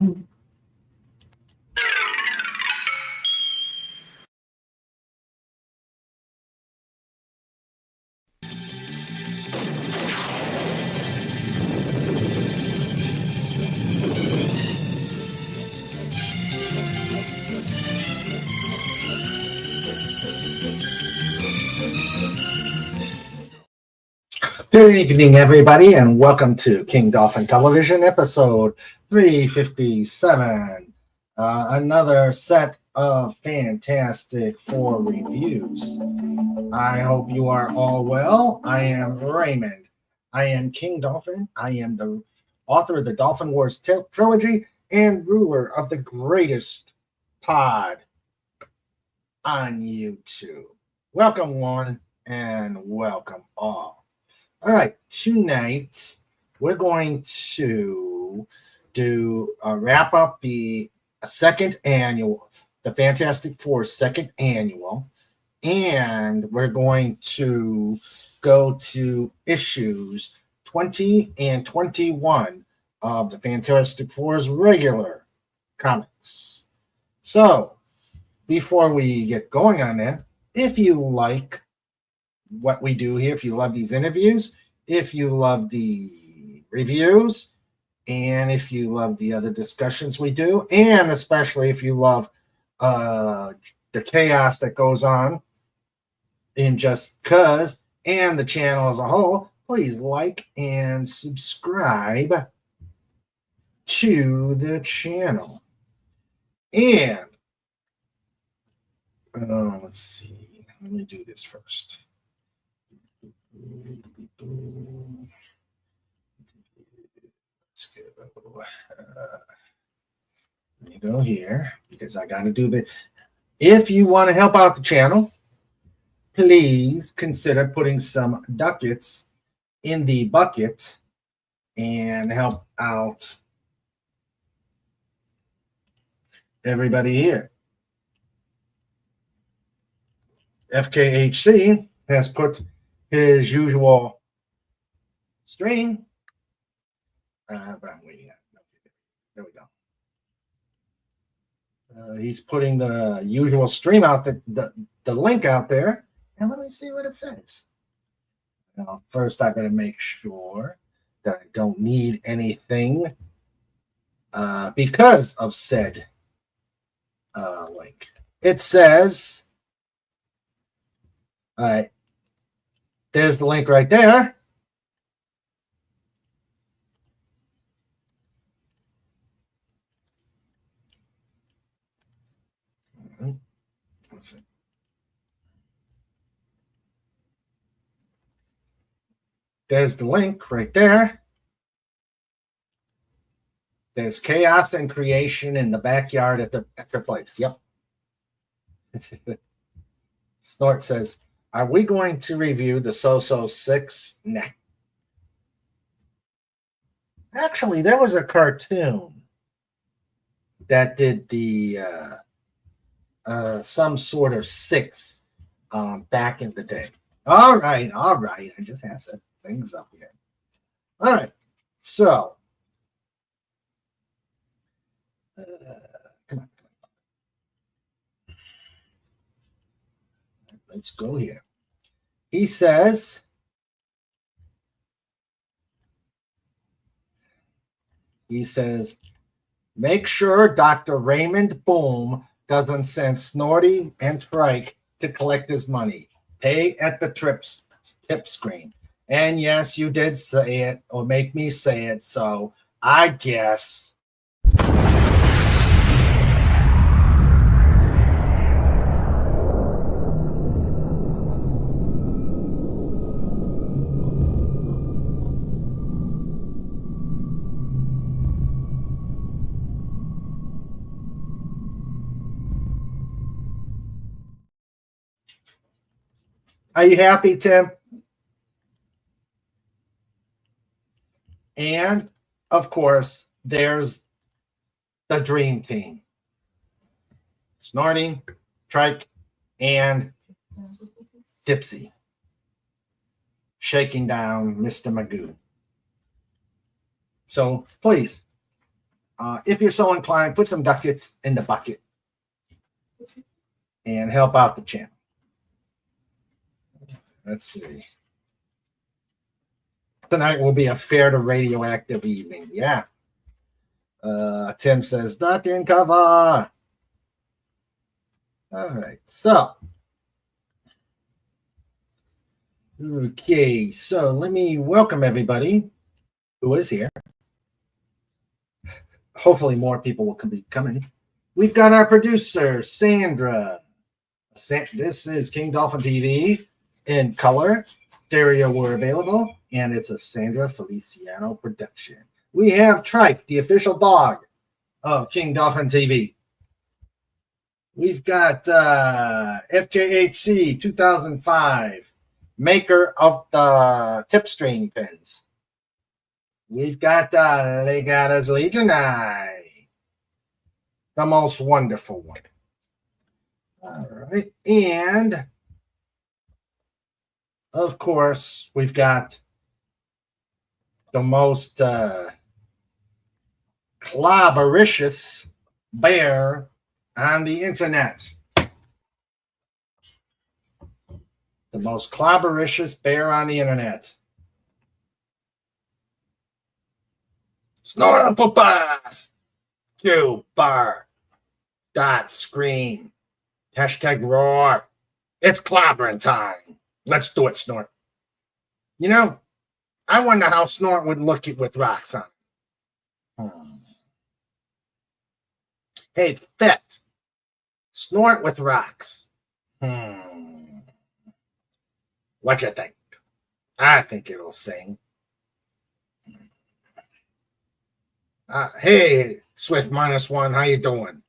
Good evening, everybody, and welcome to King Dolphin Television, episode 357. Another set of Fantastic Four reviews. I hope you are all well. I am Raymond. I am King Dolphin. I am the author of the Dolphin Wars trilogy and ruler of the greatest pod on YouTube. Welcome, one, and welcome all. All right, tonight we're going to wrap up the second annual, the Fantastic Four second annual, and we're going to go to issues 20 and 21 of the Fantastic Four's regular comics. So, before we get going on that, if you like what we do here, if you love these interviews, if you love the reviews, and if you love the other discussions we do, and especially if you love the chaos that goes on in Just Cuz and the channel as a whole, please like and subscribe to the channel. And let's see, let me do this first. Let's go. Let me go here because I got to do the. If you want to help out the channel, please consider putting some ducats in the bucket and help out everybody here. FKHC has put his usual stream. But I'm waiting. There we go. He's putting the usual stream out, the link out there. And let me see what it says. Now, first, I got to make sure that I don't need anything because of said link. It says, all right, there's the link right there. Let's see. There's the link right there. There's chaos and creation in the backyard at their place. Yep. Snort says, are we going to review the So-So 6? Nah. Actually, there was a cartoon that did the some sort of 6 back in the day. All right. I just have set things up here. All right. So, come on. Let's go here. He says, make sure Dr. Raymond Boom doesn't send Snorty and Trike to collect his money. Pay at the tip screen. And yes, you did say it or make me say it, so I guess. Are you happy, Tim? And, of course, there's the Dream Team. Snorty, Trike, and Dipsy. Shaking down Mr. Magoo. So, please, if you're so inclined, put some ducats in the bucket and help out the channel. Let's see. Tonight will be a fair to radioactive evening. Yeah. Tim says, duck and cover. All right. So, okay. So let me welcome everybody who is here. Hopefully more people will be coming. We've got our producer, Sandra. This is King Dolphin TV in color. Stereo were available, and it's a Sandra Feliciano production. We have Trike, the official dog of King Dolphin TV. We've got FJHC 2005, maker of the tip string pins. We've got Legatus Legionii, the most wonderful one. All right, and of course, we've got the most clobbericious bear on the internet. The most clobbericious bear on the internet. Snortlepupas! Q bar. Dot scream. Hashtag roar. It's clobbering time. Let's do it, Snort. You know, I wonder how Snort would look with rocks on. Hey, Fet. Snort with rocks. What you think? I think it'll sing. Hey, Swift -1, how you doing?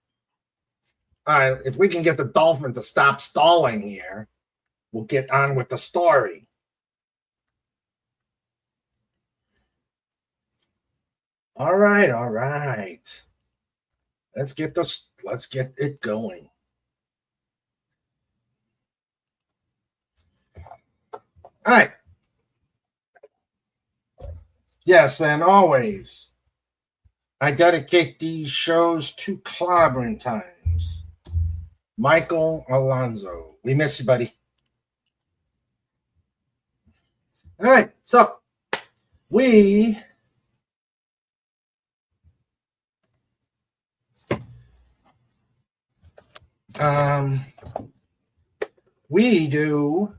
All right, if we can get the dolphin to stop stalling here, we'll get on with the story. All right, all right. Let's get it going. All right. Yes, and always, I dedicate these shows to clobbering times. Michael Alonso. We miss you, buddy. All right, so we do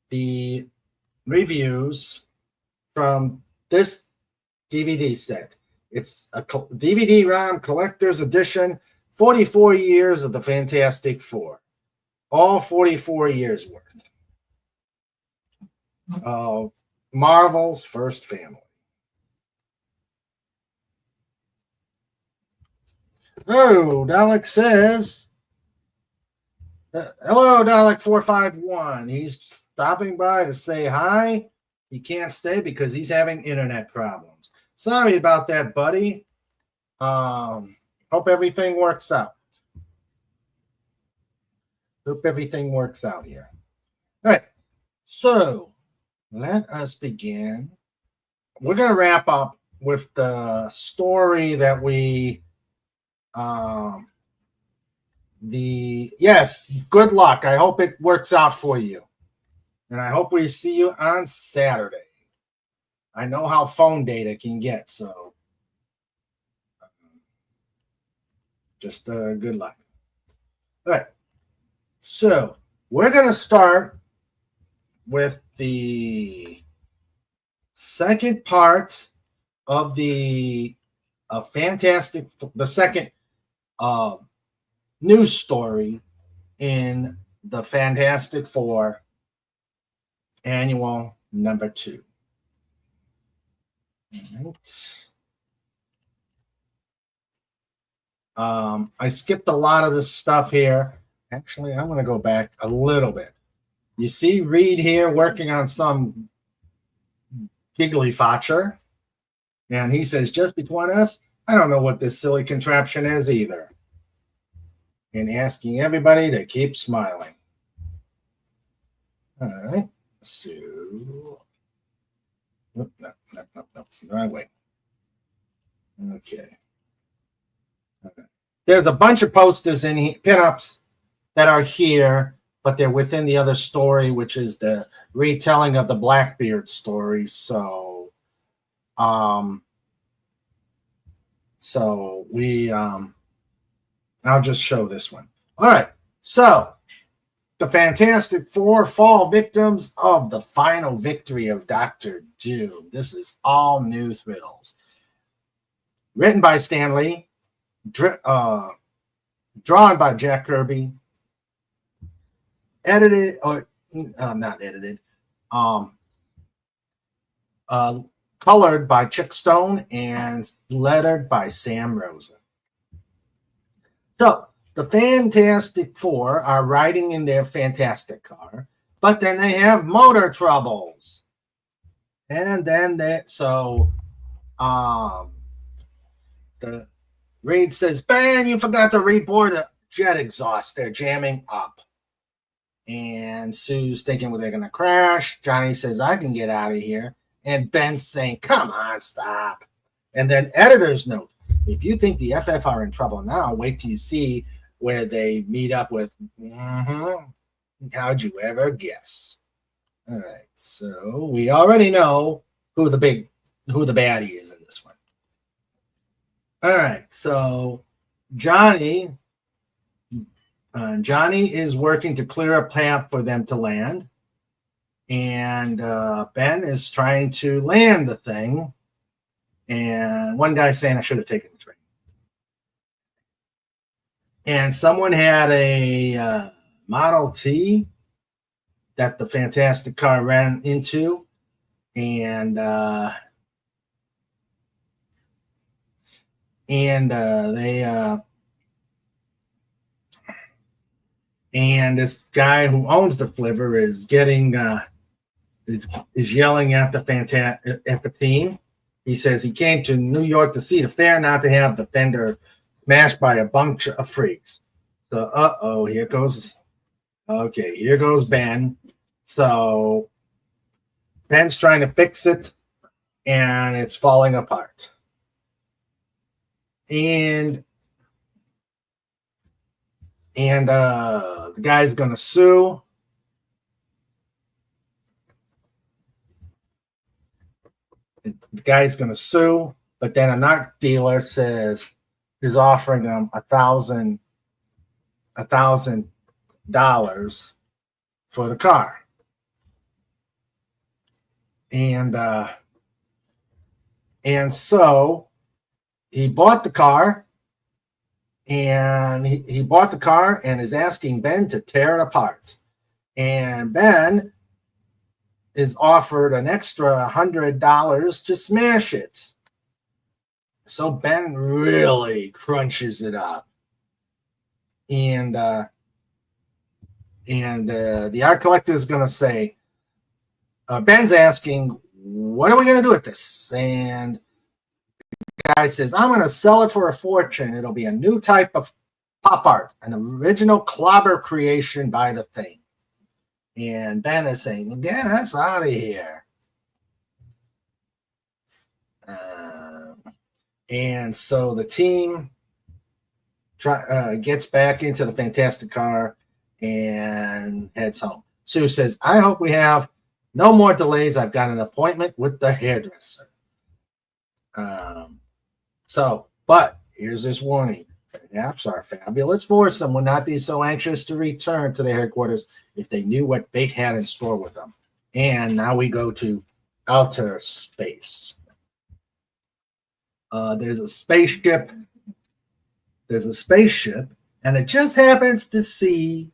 the reviews from this DVD set. It's a DVD-ROM collector's edition, 44 years of the Fantastic Four. All 44 years worth of Marvel's first family. Oh, Dalek says, hello, Dalek451. He's stopping by to say hi. He can't stay because he's having internet problems. Sorry about that, buddy. Hope everything works out. Hope everything works out here. All right. So let us begin. We're going to wrap up with the story that we yes, good luck. I hope it works out for you. And I hope we see you on Saturday. I know how phone data can get, so just good luck. All right. So we're going to start with the second part of the second news story in the Fantastic Four annual number 2. Right. I skipped a lot of this stuff here. Actually, I'm going to go back a little bit. You see Reed here working on some giggly fotcher. And he says, just between us, I don't know what this silly contraption is either. And asking everybody to keep smiling. All right. So, no. Right way. Okay. There's a bunch of posters in here, pinups that are here, but they're within the other story, which is the retelling of the Blackbeard story. So I'll just show this one. All right. So the Fantastic Four fall victims of the final victory of Doctor Doom. This is all new thrills. Written by Stan Lee, drawn by Jack Kirby, edited or not edited, colored by Chick Stone and lettered by Sam Rosen. So the Fantastic Four are riding in their fantastic car, but then they have motor troubles. And then the Reed says, Ben, you forgot to reboard the jet exhaust. They're jamming up. And Sue's thinking, well, they're going to crash. Johnny says, I can get out of here. And Ben's saying, come on, stop. And then editor's note, if you think the FF are in trouble now, wait till you see where they meet up with. How'd you ever guess? All right, so we already know who the baddie is in this one. All right, so Johnny is working to clear a path for them to land, and Ben is trying to land the thing. And one guy saying I should have taken the train. And someone had a Model T that the Fantastic car ran into, and this guy who owns the flivver is getting is yelling at the team. He says he came to New York to see the fair, not to have the fender smashed by a bunch of freaks. So, here goes Ben. So Ben's trying to fix it, and it's falling apart. And the guy's going to sue. The guy's going to sue, but then a narc dealer is offering him $1,000 for the car. And so he bought the car, and he bought the car and is asking Ben to tear it apart. And Ben is offered an extra $100 to smash it. So Ben really crunches it up. And the art collector is going to say, Ben's asking, what are we going to do with this? And the guy says, I'm going to sell it for a fortune. It'll be a new type of pop art, an original clobber creation by the Thing. And Ben is saying, get us out of here. And so the team gets back into the Fantastic car and heads home. Sue says, I hope we have no more delays. I've got an appointment with the hairdresser. But here's this warning. Perhaps our fabulous foursome would not be so anxious to return to their headquarters if they knew what fate had in store with them. And now we go to outer space. There's a spaceship, and it just happens to see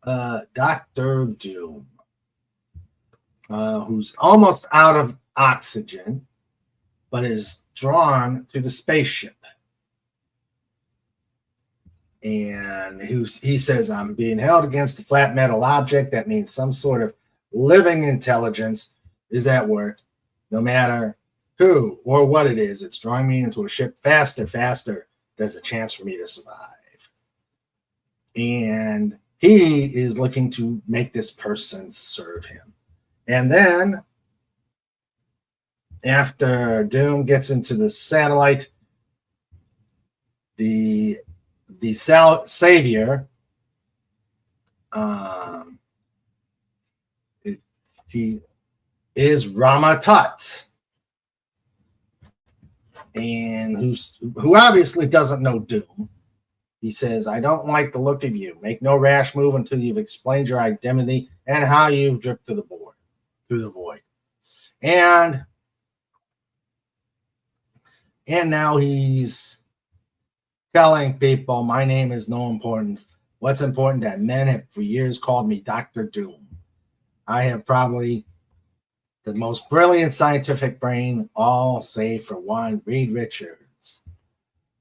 Dr. Doom, who's almost out of oxygen, but is drawn to the spaceship. And he says, I'm being held against a flat metal object. That means some sort of living intelligence is at work. No matter who or what it is, it's drawing me into a ship faster. There's a chance for me to survive. And he is looking to make this person serve him. And then after Doom gets into the satellite, the savior, he is Rama Tut, and who obviously doesn't know Doom. He says, "I don't like the look of you. Make no rash move until you've explained your identity and how you've dripped through the void." And now he's telling people, "My name is no importance. What's important that men have for years called me Dr. Doom. I have probably the most brilliant scientific brain, all save for one, Reed Richards.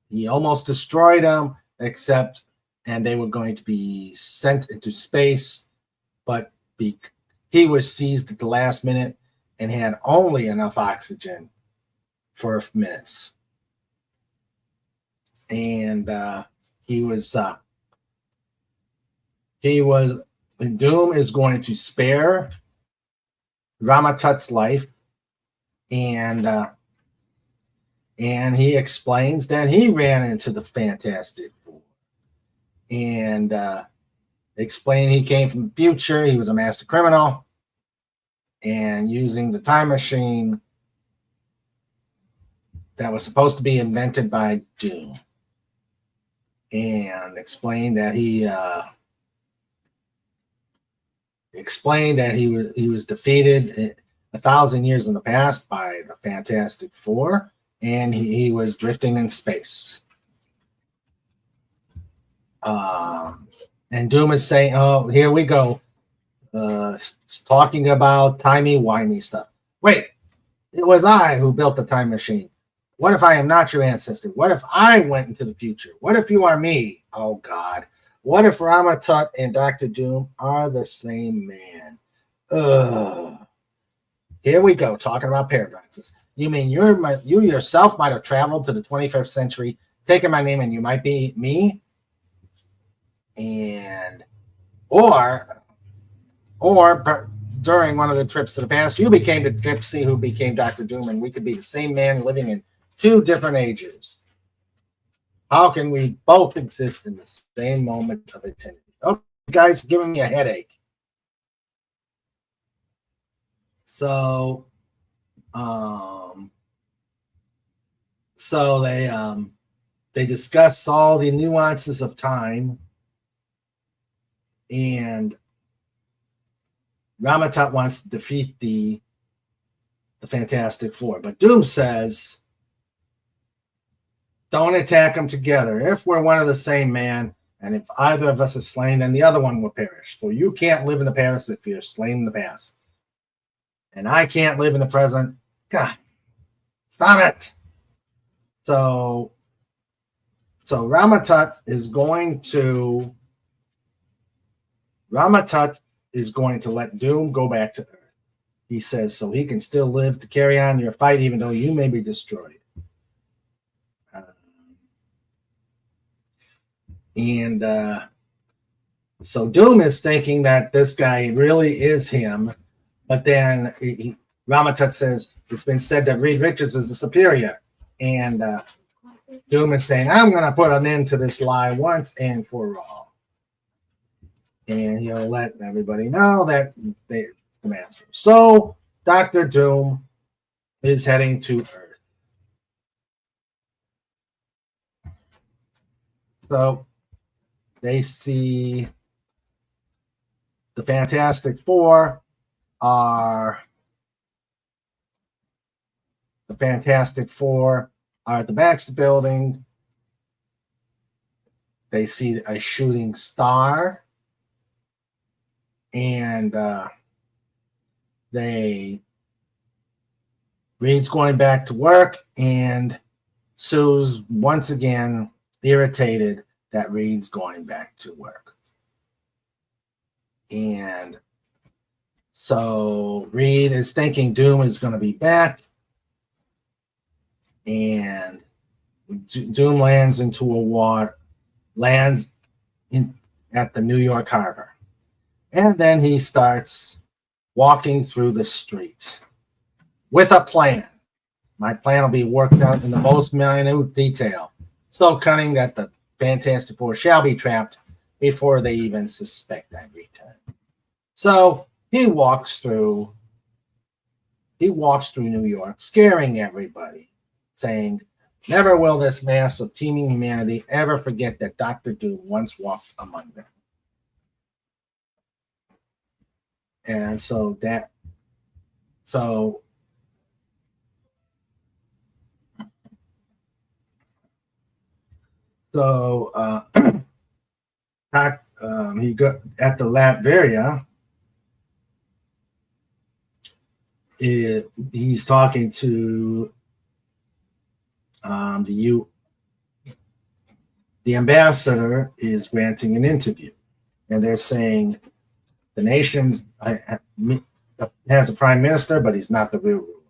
He almost destroyed him, and they were going to be sent into space, but he was seized at the last minute and had only enough oxygen for minutes. And Doom is going to spare Rama Tut's life, and he explains that he ran into the Fantastic Four, and explain he came from the future. He was a master criminal, and using the time machine that was supposed to be invented by Doom, and explained that he was defeated 1,000 years in the past by the Fantastic Four, and he was drifting in space. And Doom is saying, "Oh, here we go, talking about timey-wimey stuff. Wait, it was I who built the time machine. What if I am not your ancestor? What if I went into the future? What if you are me? Oh, God. What if Rama Tut and Dr. Doom are the same man? Ugh." Here we go, talking about paradoxes. You mean you yourself might have traveled to the 25th century, taken my name, and you might be me? And or during one of the trips to the past, you became the gypsy who became Dr. Doom, and we could be the same man living in two different ages. How can we both exist in the same moment of eternity? Oh, guys, giving me a headache. So, they discuss all the nuances of time, and Rama Tut wants to defeat the Fantastic Four, but Doom says, "Don't attack them together. If we're one of the same man, and if either of us is slain, then the other one will perish. For you can't live in the past if you're slain in the past. And I can't live in the present." God, stop it. So Rama Tut is going to let Doom go back to Earth. He says, so he can still live to carry on your fight, even though you may be destroyed. So Doom is thinking that this guy really is him, but then Rama Tut says, it's been said that Reed Richards is the superior, and Doom is saying, I'm going to put an end to this lie once and for all. And he'll let everybody know that they're the master. So Dr. Doom is heading to Earth. So they see the Fantastic Four are at the Baxter Building. They see a shooting star, and Reed's going back to work, and Sue's once again irritated that Reed's going back to work. And so Reed is thinking Doom is going to be back, and Doom lands at the New York Harbor. And then he starts walking through the street with a plan. My plan will be worked out in the most minute detail, so cunning that the Fantastic Four shall be trapped before they even suspect I return. So he walks through New York, scaring everybody, saying, "Never will this mass of teeming humanity ever forget that Dr. Doom once walked among them." And so he got at the Latveria. He's talking to the ambassador is granting an interview, and they're saying the nation's has a prime minister, but he's not the real ruler.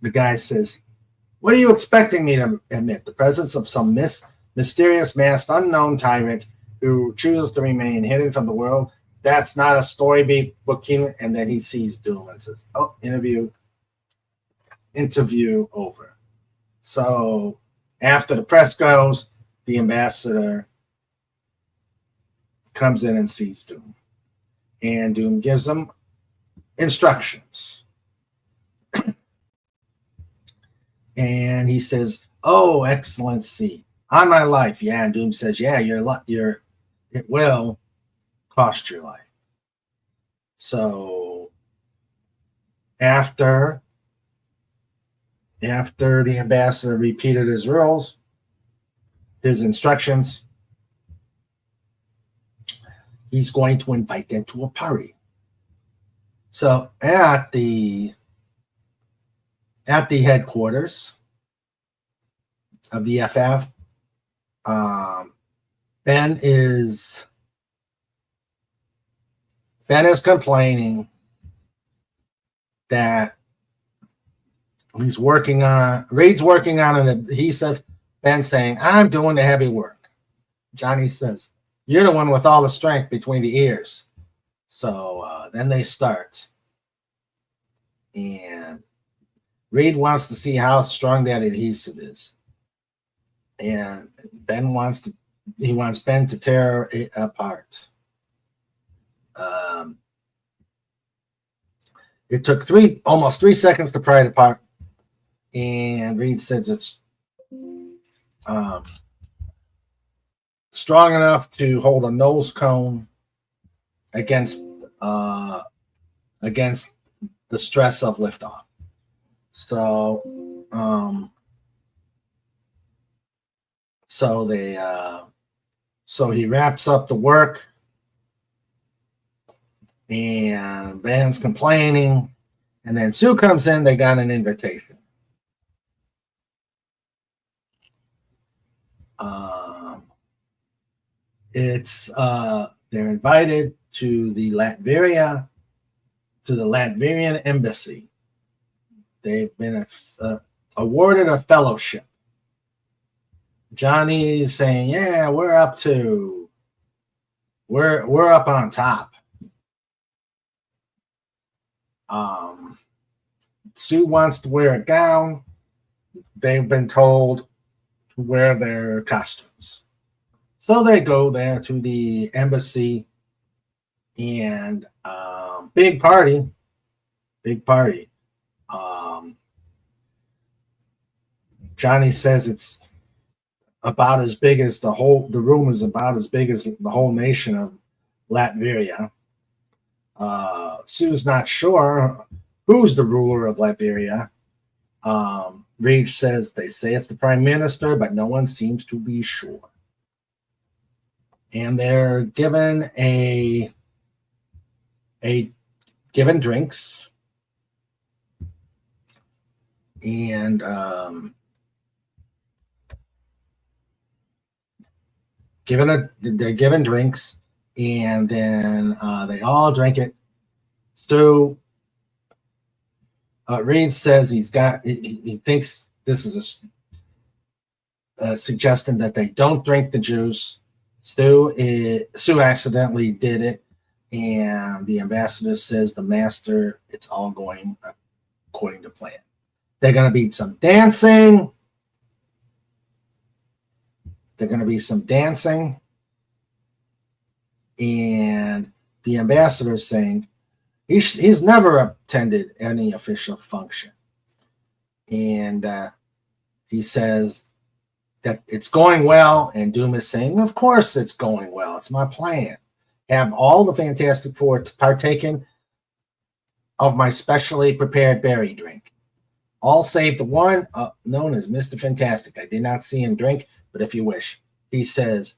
The guy says, "What are you expecting me to admit? The presence of some mysterious, masked, unknown tyrant who chooses to remain hidden from the world? That's not a storybook." And then he sees Doom and says, "Oh, interview over." So after the press goes, the ambassador comes in and sees Doom. And Doom gives him instructions. And he says, "Oh, Excellency, on my life." Yeah, and Doom says, "Yeah, it will cost your life." So after the ambassador repeated his rules, his instructions, he's going to invite them to a party. So at the headquarters of the FF, Ben is complaining that Reed's working on an adhesive. Ben's saying, "I'm doing the heavy work." Johnny says, "You're the one with all the strength between the ears." So then they start. And Reed wants to see how strong that adhesive is. And Ben wants Ben to tear it apart. It took almost 3 seconds to pry it apart. And Reed says it's strong enough to hold a nose cone against the stress of liftoff. So he wraps up the work, and Ben's complaining, and then Sue comes in. They got an invitation. They're invited to the Latvian embassy. They've been awarded a fellowship. Johnny's saying, "Yeah, we're up on top." Sue wants to wear a gown. They've been told to wear their costumes. So they go there to the embassy, and big party. Johnny says it's about as big as the room is about as big as the whole nation of Latveria. Sue's not sure who's the ruler of Latveria. Reed says they say it's the prime minister, but no one seems to be sure. And they're given given drinks, and they're given drinks, and then they all drink it. So Reed says he thinks this is a suggestion that they don't drink the juice. Sue accidentally did it, And the ambassador says the master, it's all going according to plan. They're going to be some dancing. And the ambassador is saying he's never attended any official function. And he says that it's going well, and Doom is saying, of course it's going well. It's my plan. Have all the Fantastic Four partaken of my specially prepared berry drink. All save the one known as Mr. Fantastic. I did not see him drink, but if you wish. He says,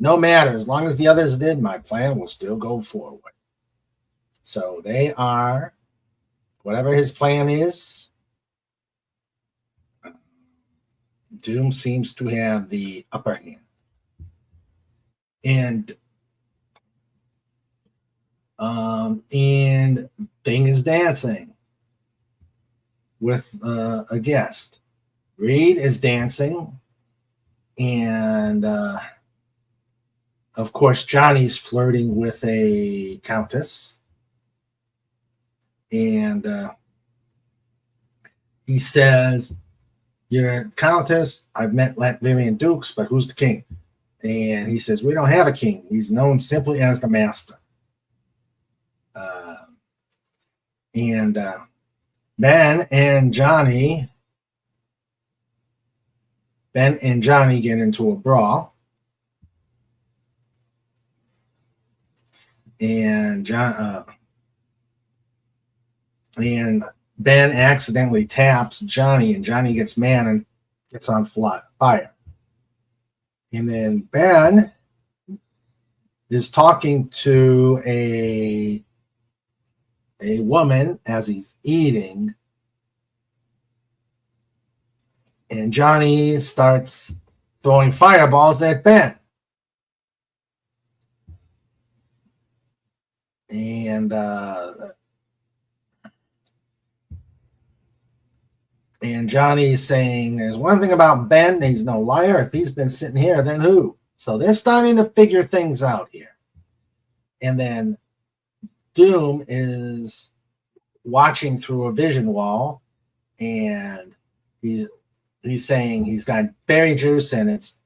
no matter, as long as the others did, my plan will still go forward. So they are, whatever his plan is, Doom seems to have the upper hand. And Thing is dancing with a guest. Reed is dancing, and of course Johnny's flirting with a countess, and he says, you're a countess, I've met Latvian dukes, but who's the king? And he says, we don't have a king. He's known simply as the master. And Ben and Johnny get into a brawl. And Ben accidentally taps Johnny, and Johnny gets mad and gets on fire. And then Ben is talking to a woman as he's eating, and Johnny starts throwing fireballs at Ben. And Johnny is saying, there's one thing about Ben, he's no liar. If he's been sitting here, then who? So they're starting to figure things out here. And then Doom is watching through a vision wall, and he's saying he's got berry juice, and it's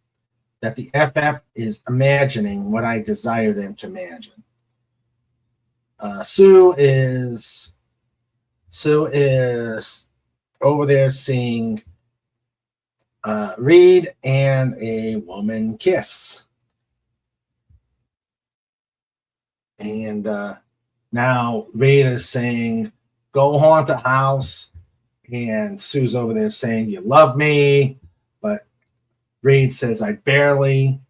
that the FF is imagining what I desire them to imagine. Sue is over there seeing Reed and a woman kiss. And now Reed is saying, go haunt a house. And Sue's over there saying, you love me. But Reed says, I barely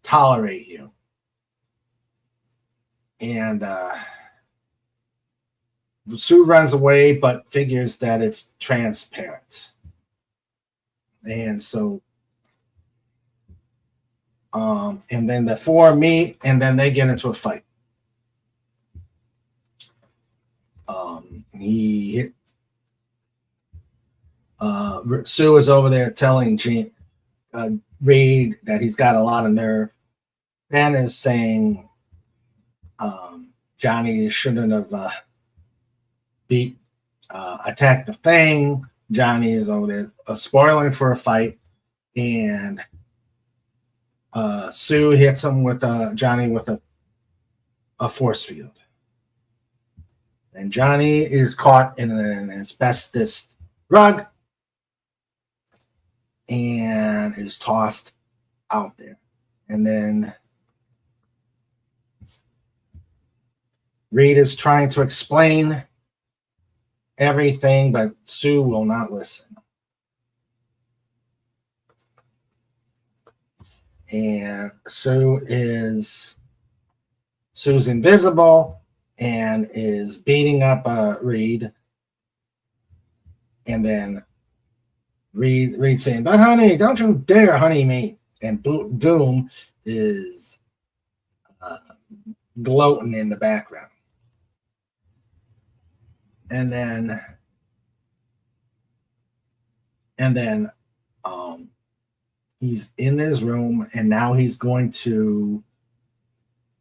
tolerate you. And Sue runs away, but figures that it's transparent. And so, and then the four meet, and then they get into a fight. Sue is over there telling Reed that he's got a lot of nerve. Ben is saying Johnny shouldn't have attacked the Thing. Johnny is over there spoiling for a fight, and Sue hits him with Johnny with a force field. And Johnny is caught in an asbestos rug and is tossed out there. And then Reed is trying to explain everything, but Sue will not listen. And Sue's invisible and is beating up Reed. And then Reed saying, but honey, don't you dare honey me. And Doom is gloating in the background. And then he's in his room, and now he's going to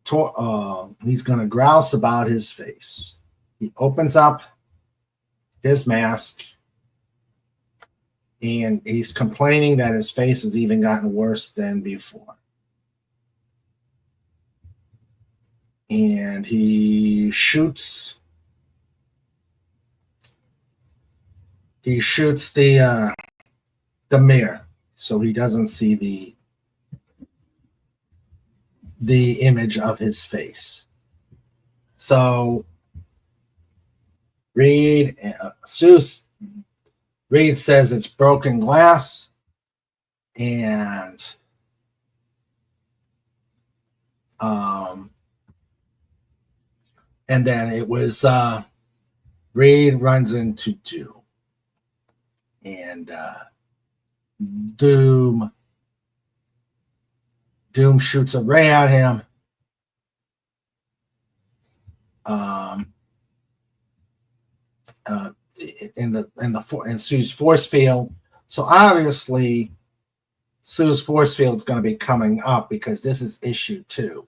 he's going to grouse about his face. He opens up his mask, and he's complaining that his face has even gotten worse than before. And he shoots the mirror, so he doesn't see the image of his face. So Reed says it's broken glass, and then it was Reed runs into Doom, and Doom shoots a ray at him. In Sue's force field. So obviously Sue's force field is going to be coming up because this is issue 2,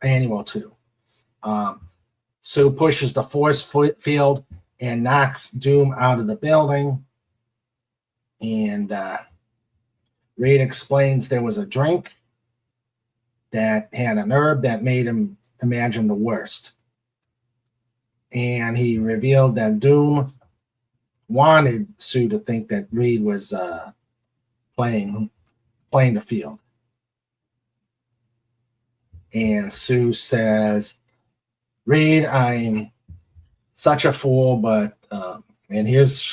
annual 2. Sue pushes the force field and knocks Doom out of the building. And Reed explains there was a drink that had an herb that made him imagine the worst. And he revealed that Doom wanted Sue to think that Reed was playing the field. And Sue says, Reed, I'm such a fool, but and here's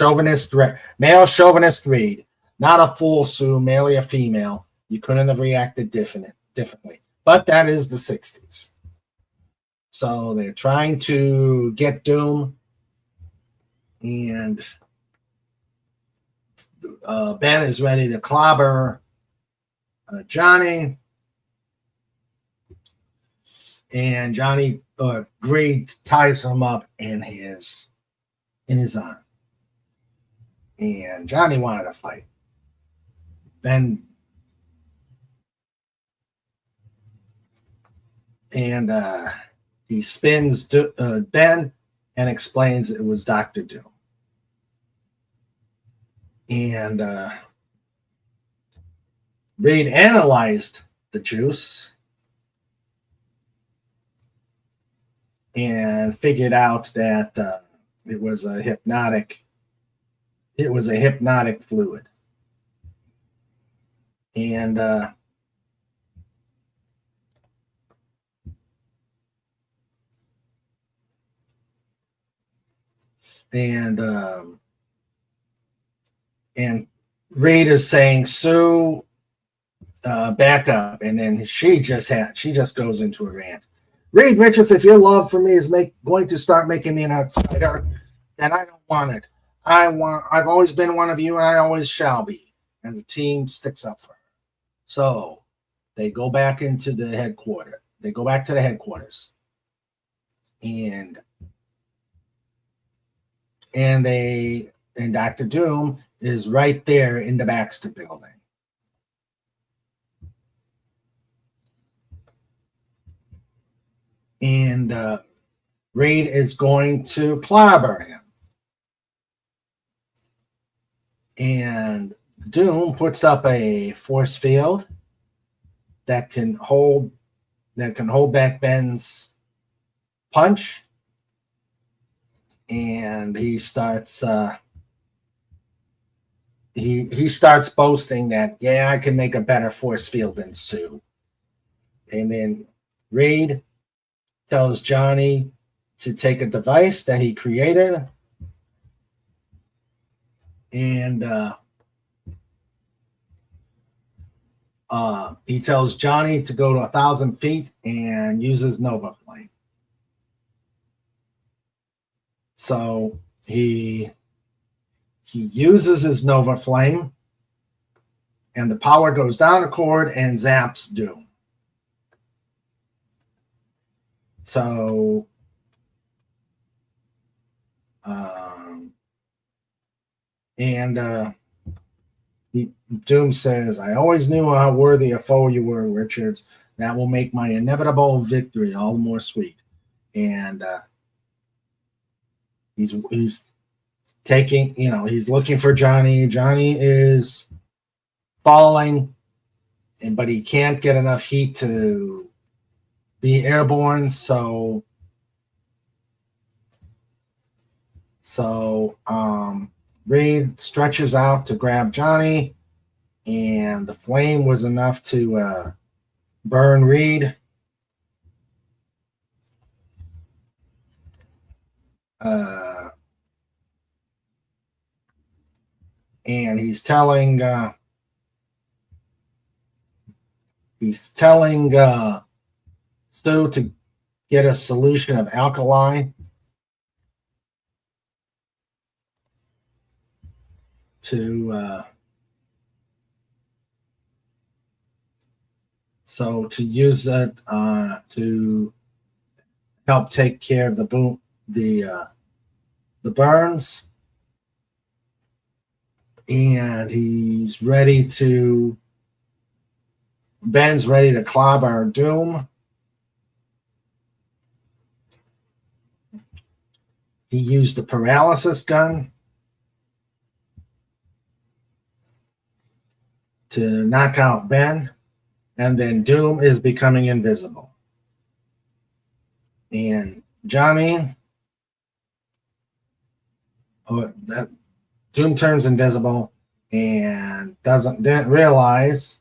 male chauvinist Reed. Not a fool, Sue, male or female. You couldn't have reacted differently. But that is the 60s. So they're trying to get Doom, and Ben is ready to clobber Johnny, and Johnny Reed ties him up in his arm, and Johnny wanted to fight. Ben and he spins Ben and explains it was Dr. Doom. And Reed analyzed the juice and figured out that it was a hypnotic fluid. And Reed is saying, Sue, back up, and then she just goes into a rant. Reed Richards, if your love for me is going to start making me an outsider, then I don't want it. I've always been one of you, and I always shall be. And the team sticks up for her. So they go back into the headquarters. They go back to the headquarters, and Dr. Doom is right there in the Baxter building. And Reed is going to clobber him. And Doom puts up a force field that can hold back Ben's punch. And he starts he starts boasting that, yeah, I can make a better force field than Sue. And then Reed tells Johnny to take a device that he created, and he tells Johnny to go to 1,000 feet and uses Nova Flame. So he uses his Nova Flame, and the power goes down the cord and zaps Doom. So Doom says, I always knew how worthy a foe you were, Richards. That will make my inevitable victory all the more sweet. And he's taking, he's looking for Johnny. Johnny is falling, but he can't get enough heat to be airborne. So Reed stretches out to grab Johnny, and the flame was enough to burn Reed. And he's telling Stu to get a solution of alkali to use it to help take care of the burns. And Ben's ready to clobber Doom. He used the paralysis gun to knock out Ben, and then Doom is becoming invisible. And Johnny, Doom turns invisible and didn't realize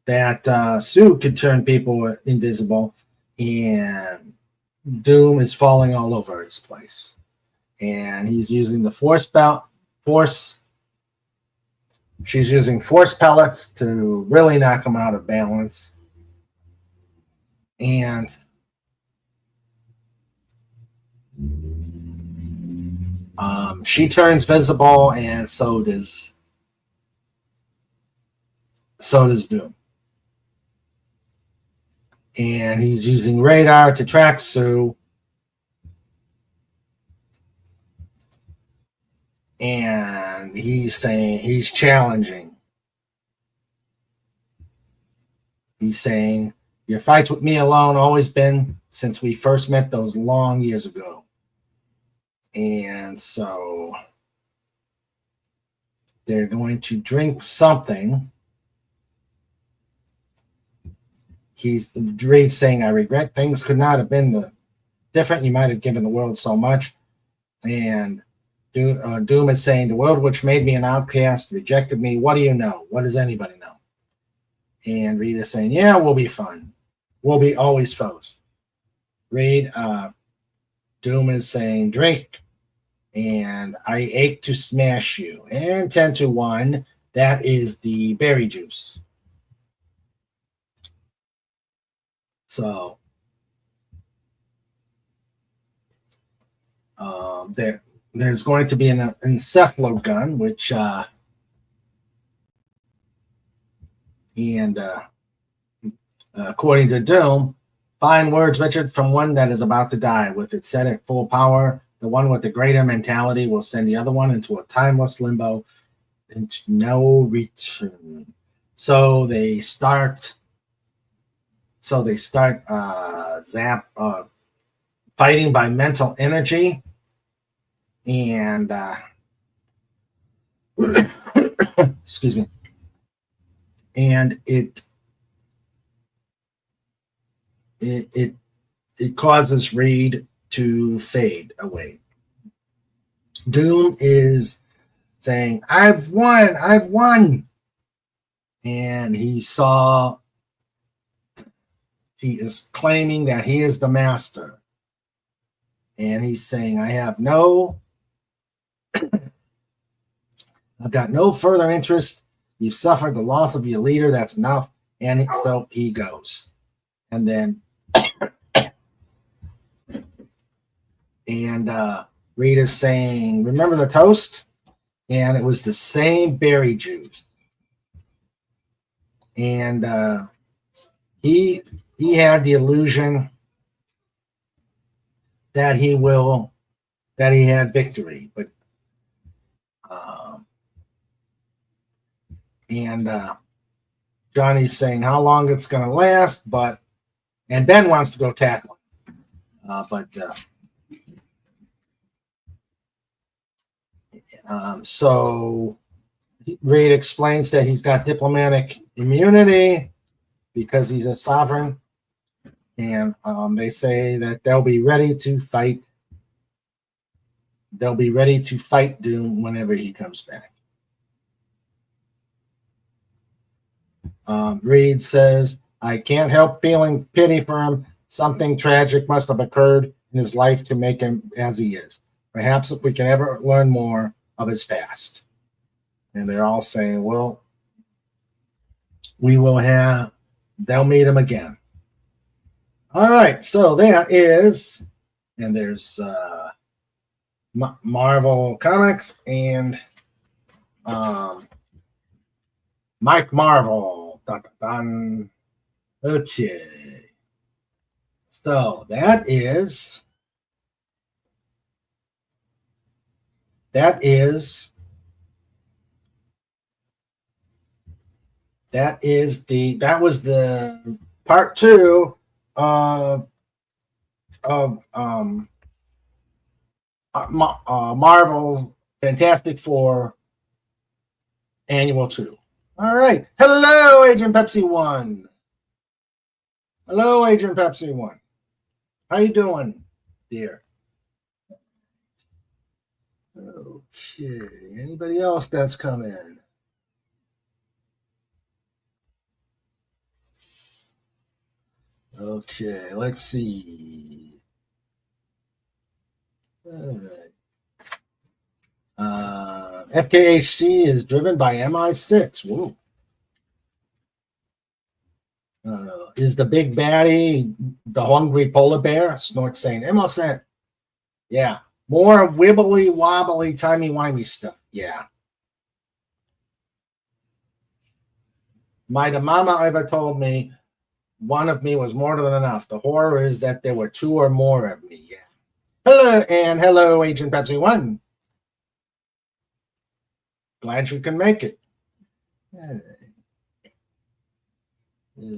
that Sue could turn people invisible, and Doom is falling all over his place. And he's using the she's using force pellets to really knock him out of balance. And she turns visible, and so does Doom. And he's using radar to track Sue. And he's challenging. He's saying, your fights with me alone always been since we first met those long years ago. And so they're going to drink something. Reed saying, I regret things could not have been different. You might have given the world so much. And Doom is saying, the world which made me an outcast rejected me. What do you know? What does anybody know? And Reed is saying, yeah, we'll be fun. We'll be always foes. Reed, Doom is saying, drink. And I ache to smash you. And 10-1, that is the berry juice. So there's going to be an encephalogun, which according to Doom, fine words, Richard, from one that is about to die. With it set at full power, the one with the greater mentality will send the other one into a timeless limbo, into no return. So they start fighting by mental energy, and excuse me, and it causes Reed to fade away. Doom is saying, I've won. And he is claiming that he is the master. And he's saying, I've got no further interest. You've suffered the loss of your leader. That's enough. And so he goes. And then Reed is saying, remember the toast? And it was the same berry juice. And he had the illusion that he had victory, but Johnny's saying how long it's going to last, and Ben wants to go tackling. So Reed explains that he's got diplomatic immunity because he's a sovereign, and they say that they'll be ready to fight. They'll be ready to fight Doom whenever he comes back. Reed says, I can't help feeling pity for him. Something tragic must have occurred in his life to make him as he is. Perhaps if we can ever learn more of his past. And they're all saying, well, they'll meet him again. All right, so that is, and there's Marvel Comics and Mike Marvel. Dun, dun, dun. Okay. So that is the part 2 of Marvel Fantastic Four Annual 2. All right. Hello, Agent Pepsi 1. Hello, Agent Pepsi 1. How you doing, dear? Okay. Anybody else that's come in? Okay, let's see. FKHC is driven by MI6. Whoa. Is the big baddie the hungry polar bear? Snort saying, Innocent. Yeah. More wibbly wobbly, timey-wimey stuff. Yeah. My mama ever told me one of me was more than enough. The horror is that there were 2 or more of me. Yeah. Hello, and hello, Agent Pepsi 1. Glad you can make it.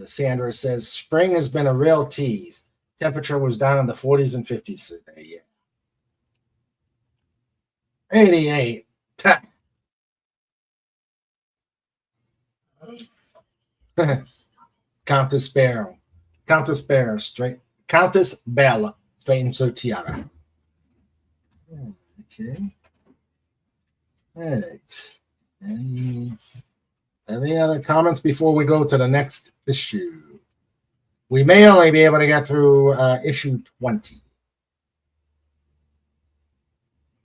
Sandra says, spring has been a real tease. Temperature was down in the 40s and 50s today. Yeah. 88. Countess Bear, straight. Countess Bella, straight into tiara. Okay. All right. Any other comments before we go to the next issue? We may only be able to get through issue 20.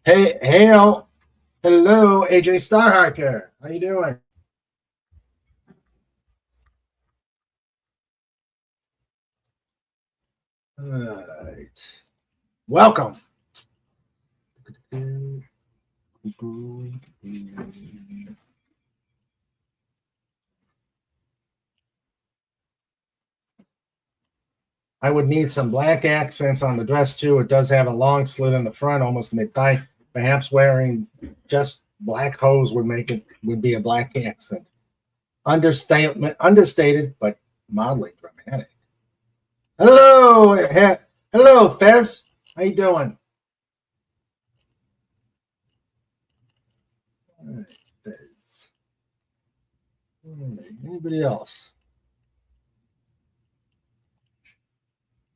Hey, hello, AJ Starhiker. How you doing? All right. Welcome. I would need some black accents on the dress too. It does have a long slit in the front, almost mid-thigh. Perhaps wearing just black hose would be a black accent. Understated, but mildly dramatic. Hello, Fez. How you doing? All right, Fez. All right, anybody else?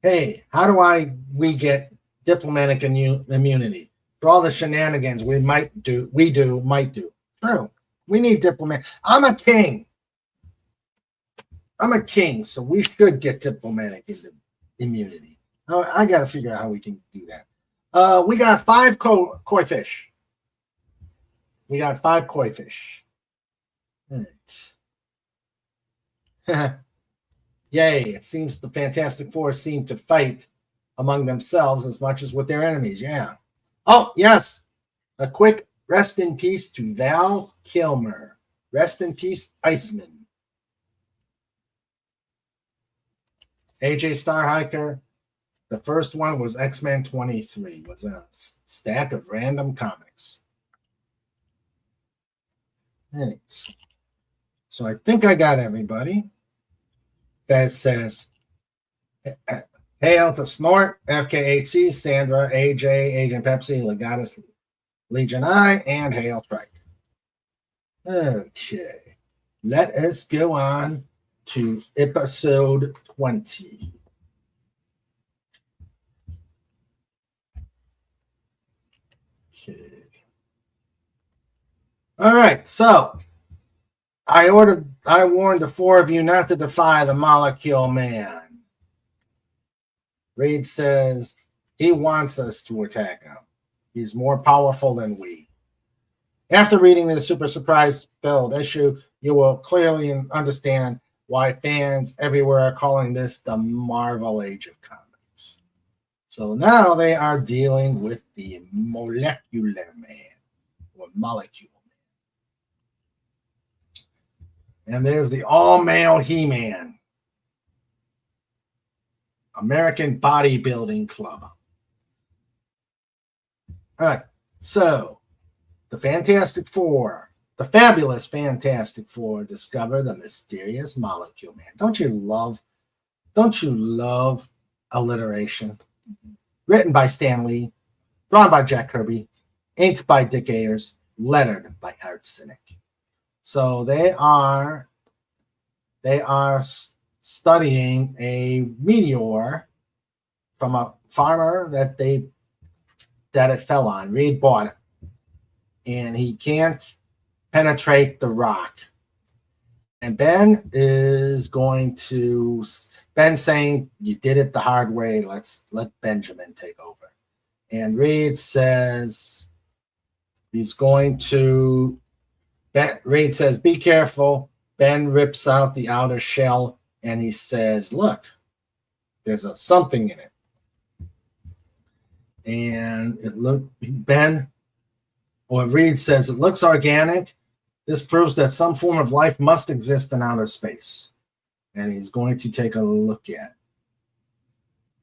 Hey, how do we get diplomatic immunity for all the shenanigans we might do? True. We need diplomatic. I'm a king, so we should get diplomatic immunity. I got to figure out how we can do that. We got 5 koi fish. All right. Yay, it seems the Fantastic Four seem to fight among themselves as much as with their enemies. Yeah. Oh, yes. A quick rest in peace to Val Kilmer. Rest in peace, Iceman. AJ Starhiker. The first one was X-Men 23. Was a stack of random comics. Right. So I think I got everybody. Fez says, hail to Snort, FKHC, Sandra, AJ, Agent Pepsi, Legatus, Legion I, and hail Trike. Okay. Let us go on to episode 20. Okay. All right, so I warned the four of you not to defy the Molecule Man. Reed says he wants us to attack him. He's more powerful than we. After reading the super surprise-filled issue, you will clearly understand why fans everywhere are calling this the Marvel Age of Comics. So now they are dealing with the Molecular Man, or Molecule Man. And there's the all-male He-Man, American Bodybuilding Club. All right, so the Fantastic Four, the fabulous Fantastic Four, discover the mysterious Molecule Man. Don't you love alliteration? Mm-hmm. Written by Stan Lee, drawn by Jack Kirby, inked by Dick Ayers, lettered by Art Sinek. So they are studying a meteor from a farmer that it fell on. Reed bought it. And he can't penetrate the rock. And Ben saying, you did it the hard way. Let's let Benjamin take over. And Reed says Reed says, be careful. Ben rips out the outer shell and he says, look, there's something in it. And Reed says, it looks organic. This proves that some form of life must exist in outer space. And he's going to take a look at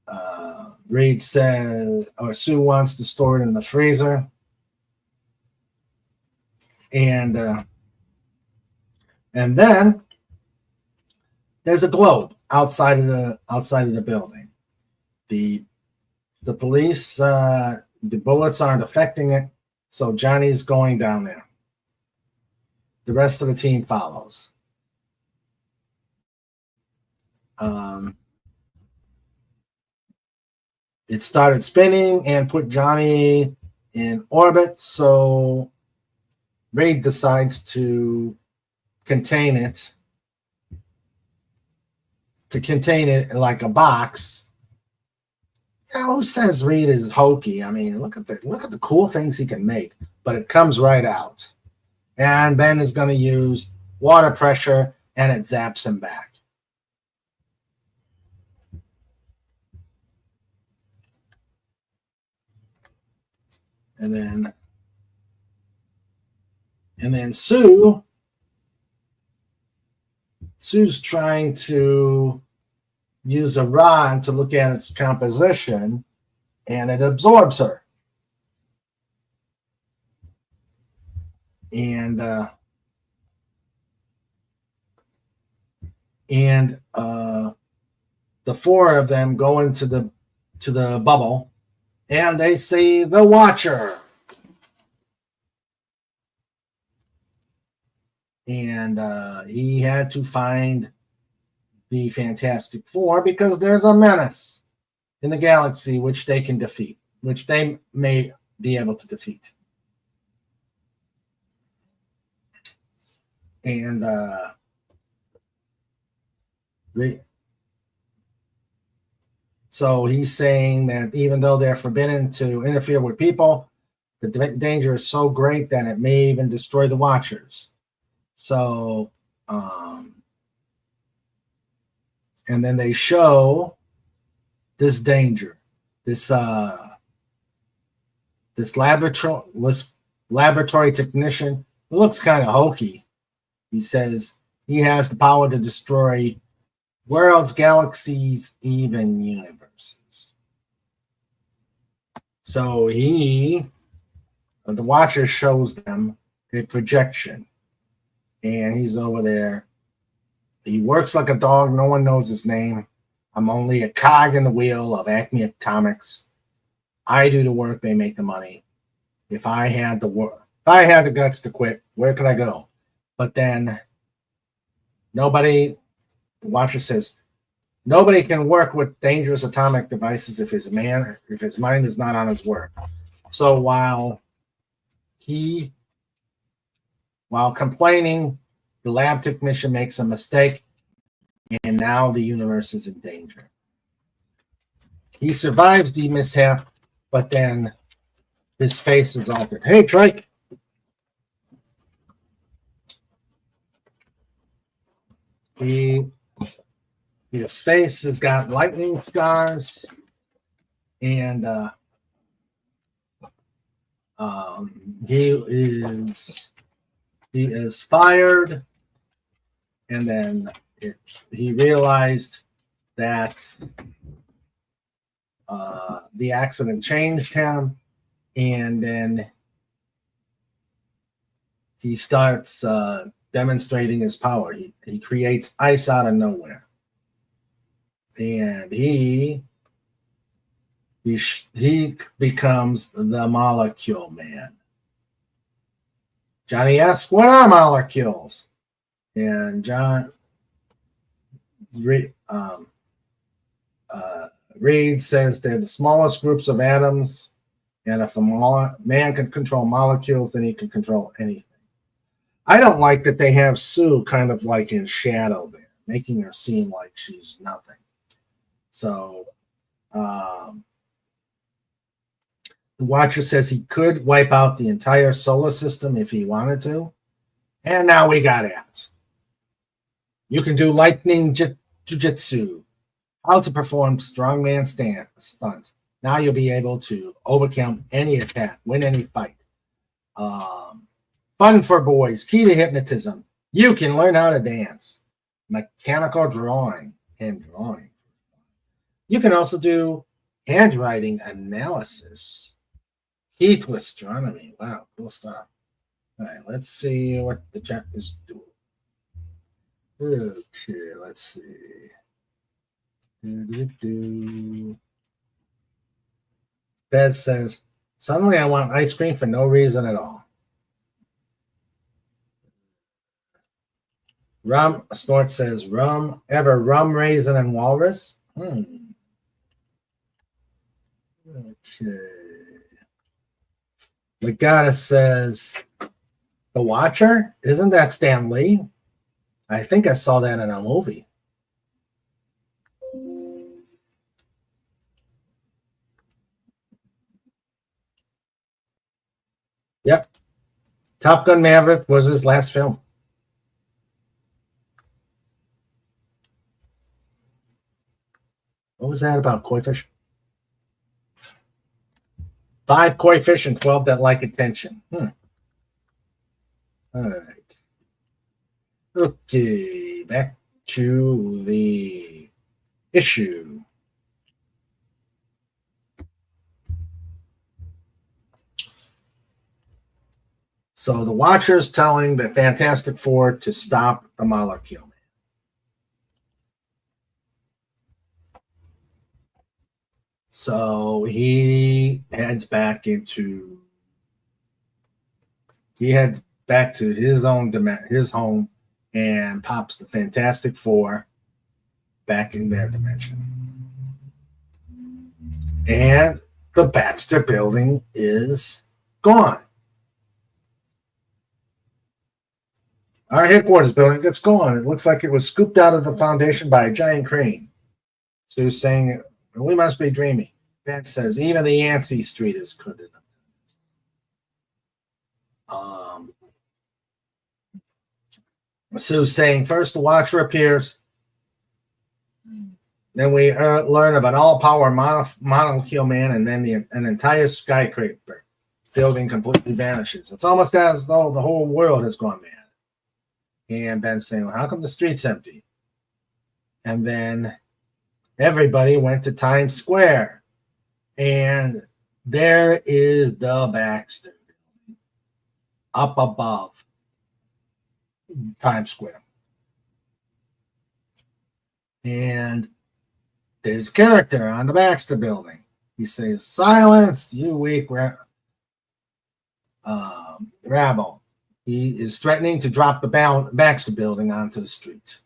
it. Reed says, Sue wants to store it in the freezer. And then there's a globe outside of the building. The police, the bullets aren't affecting it. So Johnny's going down there. The rest of the team follows. It started spinning and put Johnny in orbit. So Reed decides to contain it like a box. Who says Reed is hokey? I mean, look at the cool things he can make, but it comes right out. And Ben is going to use water pressure, and it zaps him back. And then Sue's trying to use a rod to look at its composition, and it absorbs her. And the four of them go into the bubble, and they see the Watcher. And he had to find the Fantastic Four because there's a menace in the galaxy which they can defeat, which they may be able to defeat. And so he's saying that even though they're forbidden to interfere with people, the danger is so great that it may even destroy the Watchers. So, and then they show this danger, this laboratory technician who looks kind of hokey. He says he has the power to destroy worlds, galaxies, even universes. So the Watcher shows them a projection. and he's over there. He works like a dog. No one knows his name. I'm only a cog in the wheel of Acme Atomics. I do the work. They make the money. If I had the guts to quit, where could I go? But then the Watcher says, nobody can work with dangerous atomic devices if his mind is not on his work. So while complaining, the lab technician makes a mistake, and now the universe is in danger. He survives the mishap, but then his face is altered. Hey, Trike. His face has got lightning scars, and he is fired, and then he realized that the accident changed him, and then he starts demonstrating his power. He creates ice out of nowhere, and he becomes the Molecule Man. Johnny asks, "What are molecules?" And John Reed says they're the smallest groups of atoms, and if a man can control molecules, then he can control anything. I don't like that they have Sue kind of like in shadow there, making her seem like she's nothing. So the Watcher says he could wipe out the entire solar system if he wanted to. And now we got ads. You can do lightning jujitsu, how to perform strongman stunts. Now you'll be able to overcome any attack, win any fight. Fun for boys, key to hypnotism. You can learn how to dance. Mechanical drawing and drawing. You can also do handwriting analysis. Key to astronomy. Wow, cool stuff. All right, let's see what the chat is doing. Okay, let's see. Bez says, suddenly I want ice cream for no reason at all. Snort says, rum, raisin, and walrus? Okay. Legata says, The Watcher? Isn't that Stan Lee? I think I saw that in a movie. Yep. Top Gun Maverick was his last film. What was that about koi fish? 5 koi fish and 12 that like attention. All right. Okay, back to the issue. So the Watcher's telling the Fantastic Four to stop the Molecule Man. So he heads back to his home, and pops the Fantastic Four back in their dimension. And the Baxter building is gone. Our headquarters building gets gone. It looks like it was scooped out of the foundation by a giant crane. So he's saying, we must be dreaming. Ben says, even the Yancey Streeters couldn't have done this. Sue's saying, first the Watcher appears. Then we learn about all-power Molecule Man, and then an entire skyscraper building completely vanishes. It's almost as though the whole world has gone mad. And Ben's saying, well, how come the street's empty? And then everybody went to Times Square. And there is the Baxter up above. Times Square. And there's a character on the Baxter Building. He says, "Silence, you weak rabble." He is threatening to drop the Baxter Building onto the street.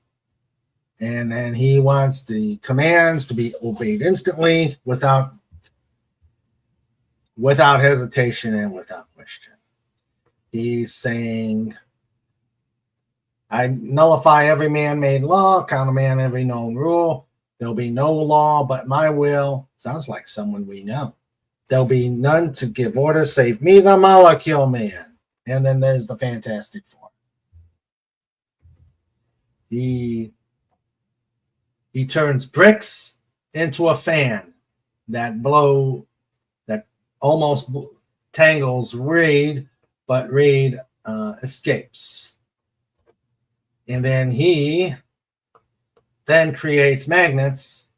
And then he wants the commands to be obeyed instantly without hesitation and without question. He's saying, "I nullify every man-made law, countermand every known rule. There'll be no law but my will." Sounds like someone we know. "There'll be none to give orders save me, the Molecule Man." And then there's the Fantastic Four. He turns bricks into a fan that almost tangles Reed, but Reed escapes. And then he creates magnets,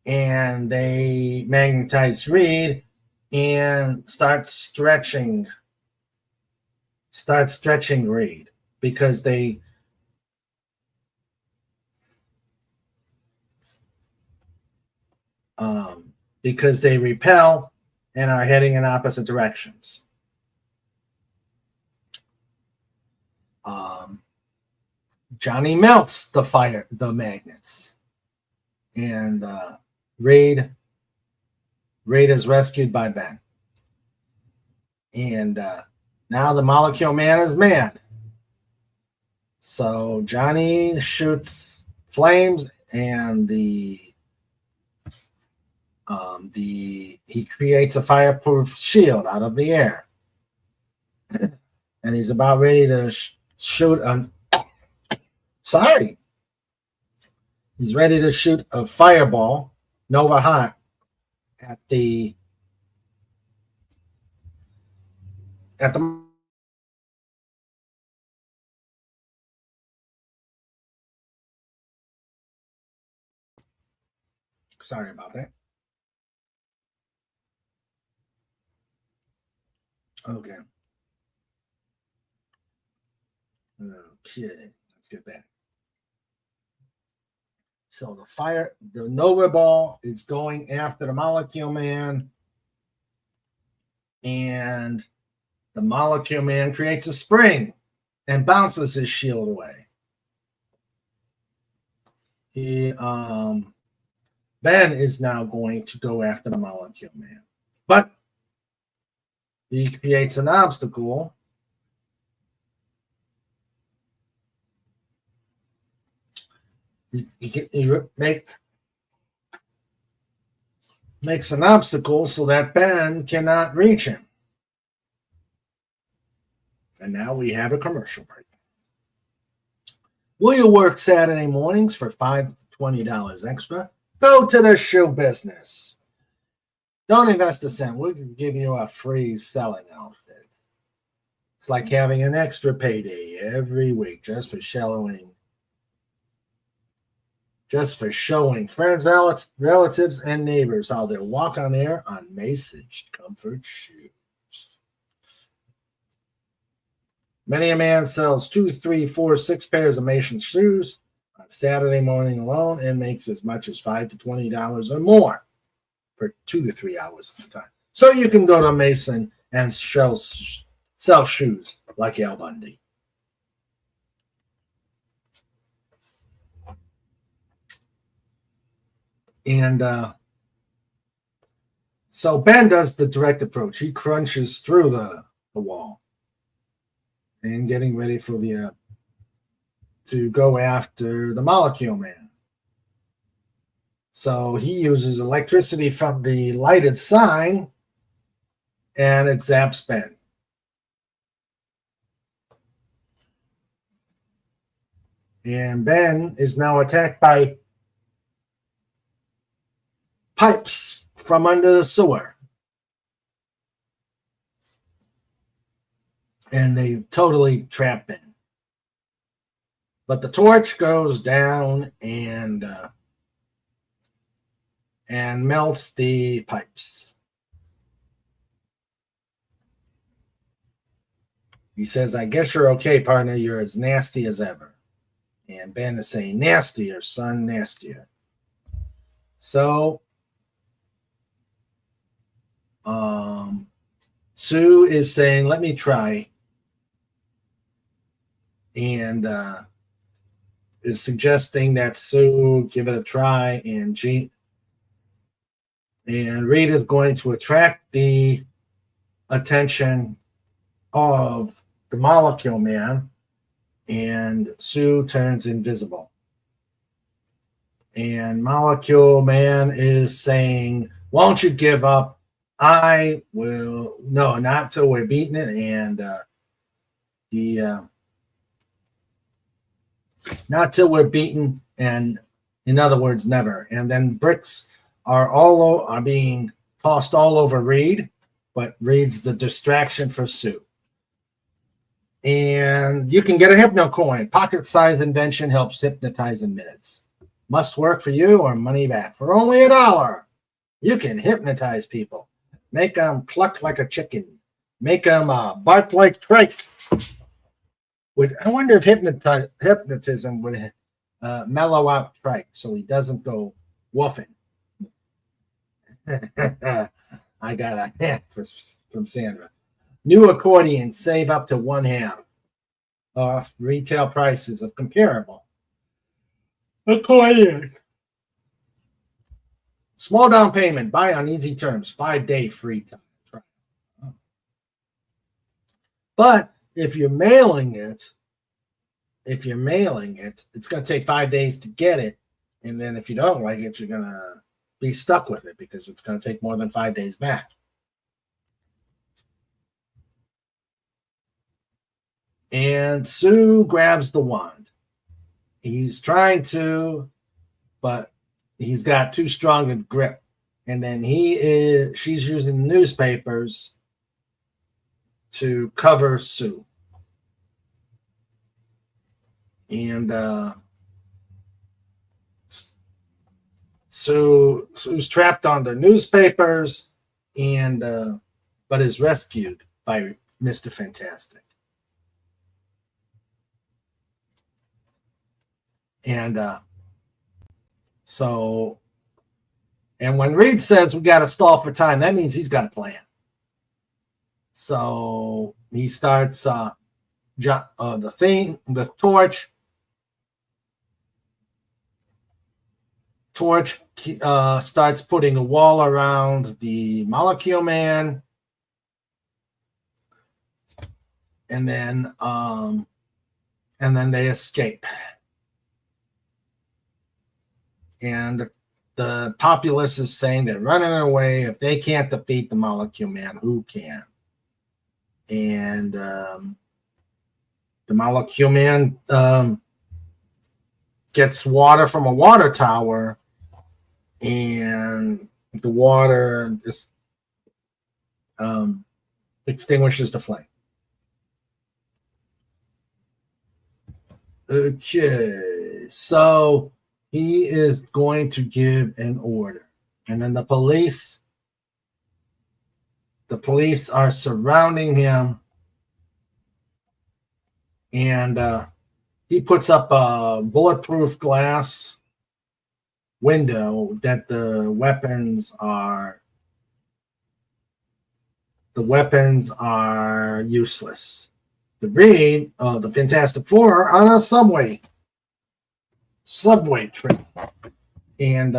and they magnetize Reed and start stretching Reed because they repel and are heading in opposite directions. Johnny melts the magnets, and Reed is rescued by Ben. And now the Molecule Man is mad. So Johnny shoots flames, and he creates a fireproof shield out of the air. And he's about ready to shoot he's ready to shoot a fireball, Nova Hot, at the sorry about that. Okay, let's get back. So the Nova Ball is going after the Molecule Man, and the Molecule Man creates a spring and bounces his shield away. Ben is now going to go after the Molecule Man, but he creates an obstacle. He makes an obstacle so that Ben cannot reach him. And now we have a commercial break. Will you work Saturday mornings for $5 to $20 extra? Go to the shoe business. Don't invest a cent. We'll give you a free selling outfit. It's like having an extra payday every week just for showing friends, relatives, and neighbors how they'll walk on air on Mason's Comfort Shoes. Many a man sells 2, 3, 4, 6 pairs of Mason's shoes on Saturday morning alone and makes as much as $5 to $20 or more for 2 to 3 hours at a time. So you can go to Mason and sell shoes like Al Bundy. And so Ben does the direct approach. He crunches through the wall and getting ready for to go after the Molecule Man. So he uses electricity from the lighted sign, and it zaps Ben. And Ben is now attacked by pipes from under the sewer. And they totally trap Ben. But the torch goes down and melts the pipes. He says, I guess you're okay, partner. You're as nasty as ever. And Ben is saying, nastier, son, nastier. So Sue is saying, let me try. And is suggesting that Sue give it a try. And Reed is going to attract the attention of the Molecule Man. And Sue turns invisible. And Molecule Man is saying, won't you give up? I will. No, not till we're beating it. And not till we're beaten. And in other words, never. And then bricks are being tossed all over Reed, but Reed's the distraction for Sue. And you can get a Hypno Coin. Pocket-sized invention helps hypnotize in minutes. Must work for you or money back. For only $1, you can hypnotize people. Make them cluck like a chicken. Make them bark like trife. I wonder if hypnotism would mellow out Trike so he doesn't go woofing. I got a hint from Sandra. New accordions save up to 1/2 off retail prices of comparable accordion. Small down payment, buy on easy terms, 5-day free time. But if you're mailing it, it's going to take 5 days to get it. And then if you don't like it, you're going to be stuck with it because it's going to take more than 5 days back. And Sue grabs the wand. He's trying to, but he's got too strong a grip. And then she's using newspapers to cover Sue. And Sue's trapped on the newspapers, but is rescued by Mr. Fantastic. And when Reed says we got to stall for time, that means he's got a plan. So he starts the torch. Starts putting a wall around the Molecule Man, and then they escape. And the populace is saying they're running away. If they can't defeat the Molecule Man, who can? And the Molecule Man gets water from a water tower, and the water just extinguishes the flame. Okay, so he is going to give an order, and then the police are surrounding him, and he puts up a bulletproof glass window that the weapons are useless. The Fantastic Four are on a subway trip, and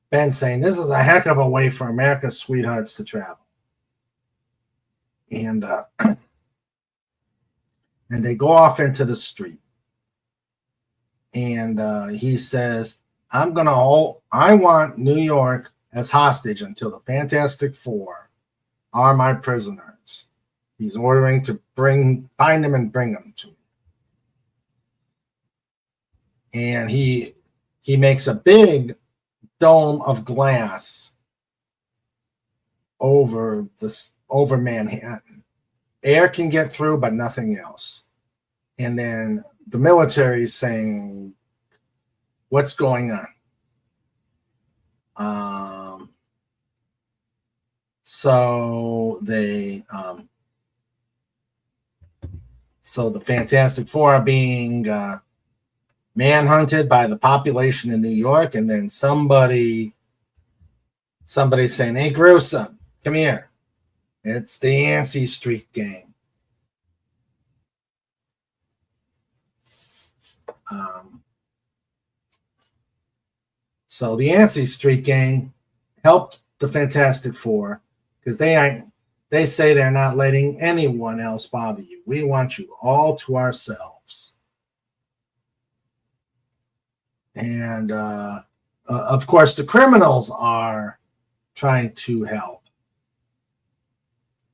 Ben's saying this is a heck of a way for America's sweethearts to travel. And and they go off into the street, and he says, I want New York as hostage until the Fantastic Four are my prisoners. He's ordering to find them and bring them to me. And he makes a big dome of glass over Manhattan. Air can get through, but nothing else. And then the military is saying, what's going on? So they So the Fantastic Four are being manhunted by the population in New York, and then somebody saying, "Hey, Gruesome, come here. It's the Yancey Street Gang." So the Yancey Street Gang helped the Fantastic Four because they say they're not letting anyone else bother you. We want you all to ourselves. And of course, the criminals are trying to help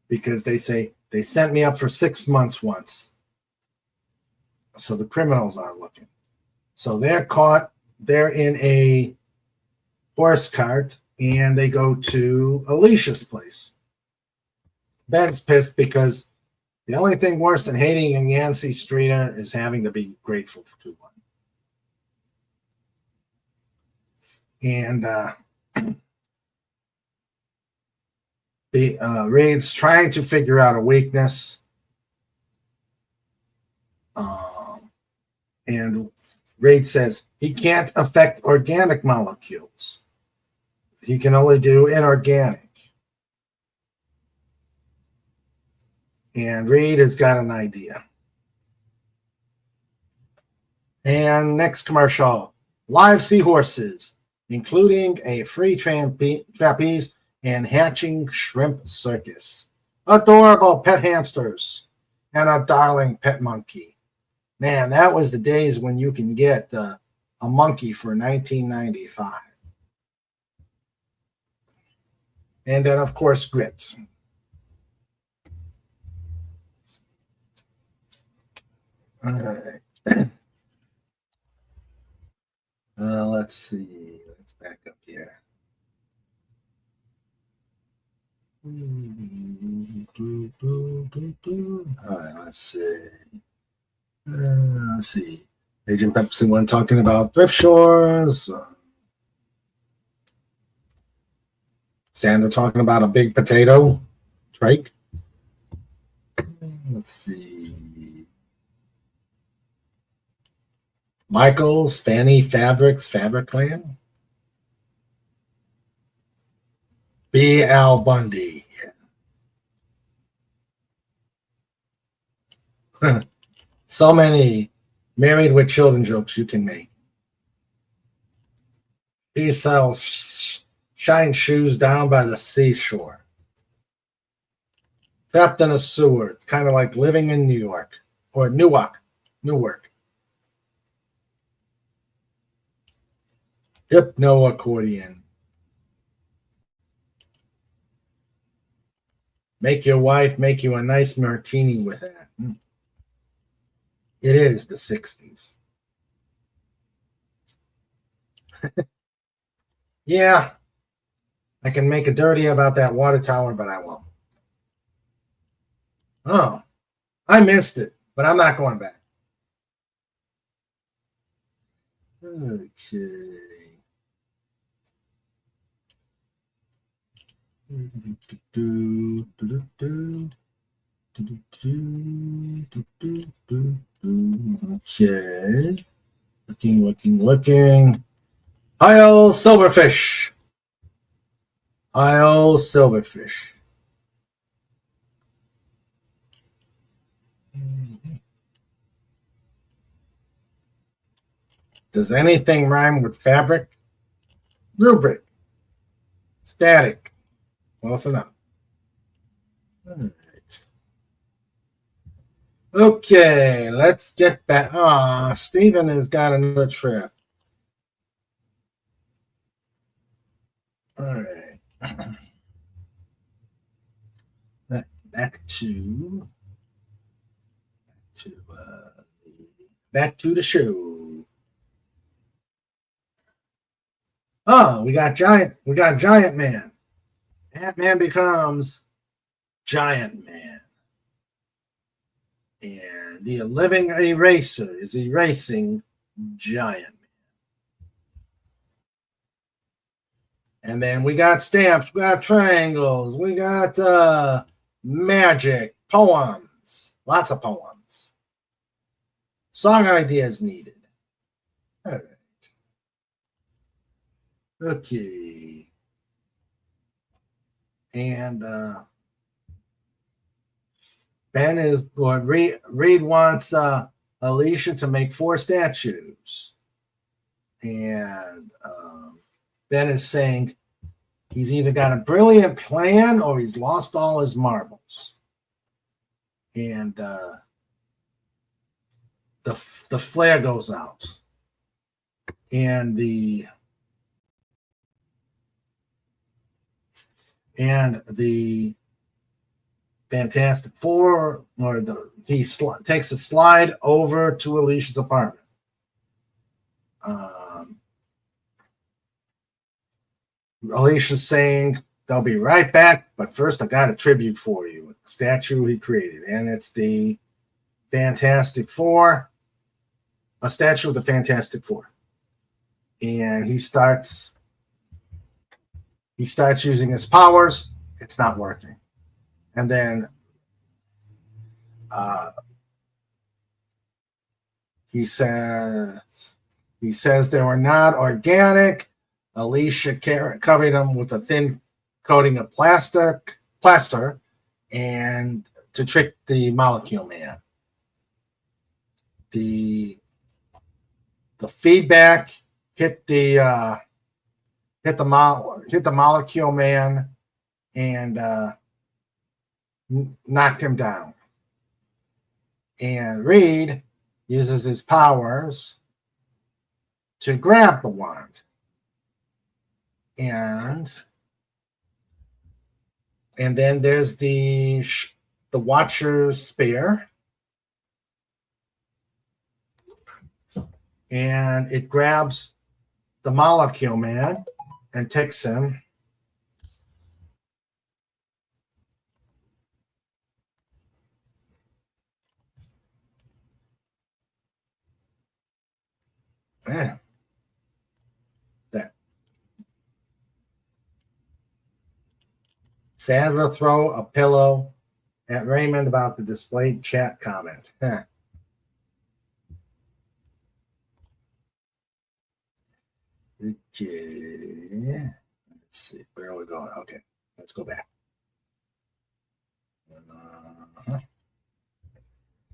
because they say they sent me up for 6 months once. So the criminals are looking. So they're caught. They're in a horse cart and they go to Alicia's place. Ben's pissed because the only thing worse than hating a Yancey Streeter is having to be grateful to one. And Raid's trying to figure out a weakness. And Raid says he can't affect organic molecules. He can only do inorganic. And Reed has got an idea. And next commercial, live seahorses, including a free trapeze and hatching shrimp circus. Adorable pet hamsters and a darling pet monkey. Man, that was the days when you can get a monkey for $19.95. And then, of course, grits. All right. Let's see. Let's back up here. All right, let's see. Let's see. Agent Pepsi one talking about thrift shores. Sandra talking about a big potato. Drake. Let's see. Michael's Fanny Fabrics Fabricland. B. Al Bundy. So many married with children jokes you can make. He sells shine shoes down by the seashore. Trapped in a sewer, kind of like living in New York or Newark. Hypno accordion. Make your wife make you a nice martini with that. It is the 60s. Yeah, I can make a dirty about that water tower, but I won't. Oh, I missed it, but I'm not going back. Okay. Okay. Looking. Isle Silverfish. Does anything rhyme with fabric? Rubric. Static. Close enough. All right. Okay, let's get back. Steven has got another trip. All right. Back to the show. Oh, we got Giant Man. Ant-Man becomes Giant Man. And the living eraser is erasing Giant Man. And then we got stamps, we got triangles, we got magic, poems, lots of poems. Song ideas needed. All right. Okay. And Ben is going. Reed wants Alicia to make 4 statues, and Ben is saying he's either got a brilliant plan or he's lost all his marbles. And the flare goes out, and the Fantastic Four, or he takes a slide over to Alicia's apartment. Alicia's saying they'll be right back, but first I got a tribute for you, a statue he created, and it's the Fantastic Four, a statue of the Fantastic Four. And he starts using his powers. It's not working. And then he says they were not organic. Alicia covered them with a thin coating of plaster, and to trick the Molecule Man. The feedback hit the Molecule Man and knocked him down. And Reed uses his powers to grab the wand. And then there's the Watcher's spear. And it grabs the Molecule Man and takes him. Man. That. Sandra throw a pillow at Raymond about the displayed chat comment. Okay. Let's see. Where are we going? Okay. Let's go back.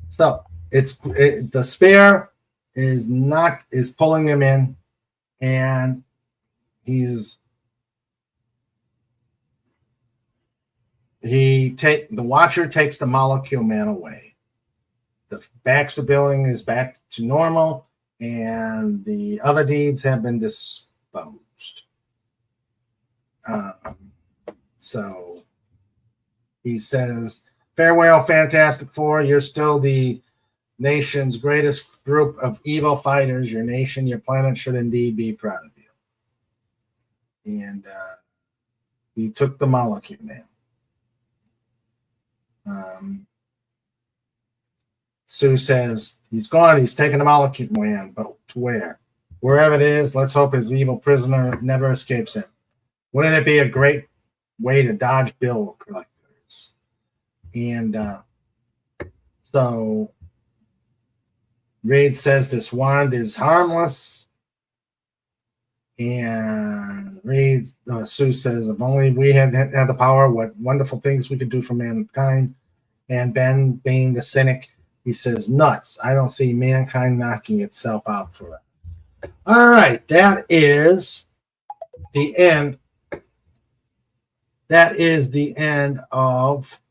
So the spear is pulling him in, and the Watcher takes the Molecule Man away. The Baxter building is back to normal, and the other deeds have been disposed. So he says, "Farewell, Fantastic Four. You're still the nation's greatest group of evil fighters. Your nation, your planet should indeed be proud of you." And he took the Molecule Man. Sue says he's gone. He's taken the Molecule Man, but to where? Wherever it is, let's hope his evil prisoner never escapes him. Wouldn't it be a great way to dodge bill collectors? And so Reed says this wand is harmless. And Sue says, if only we had the power, what wonderful things we could do for mankind. And Ben, being the cynic, he says, nuts. I don't see mankind knocking itself out for it. All right, that is the end. That is the end of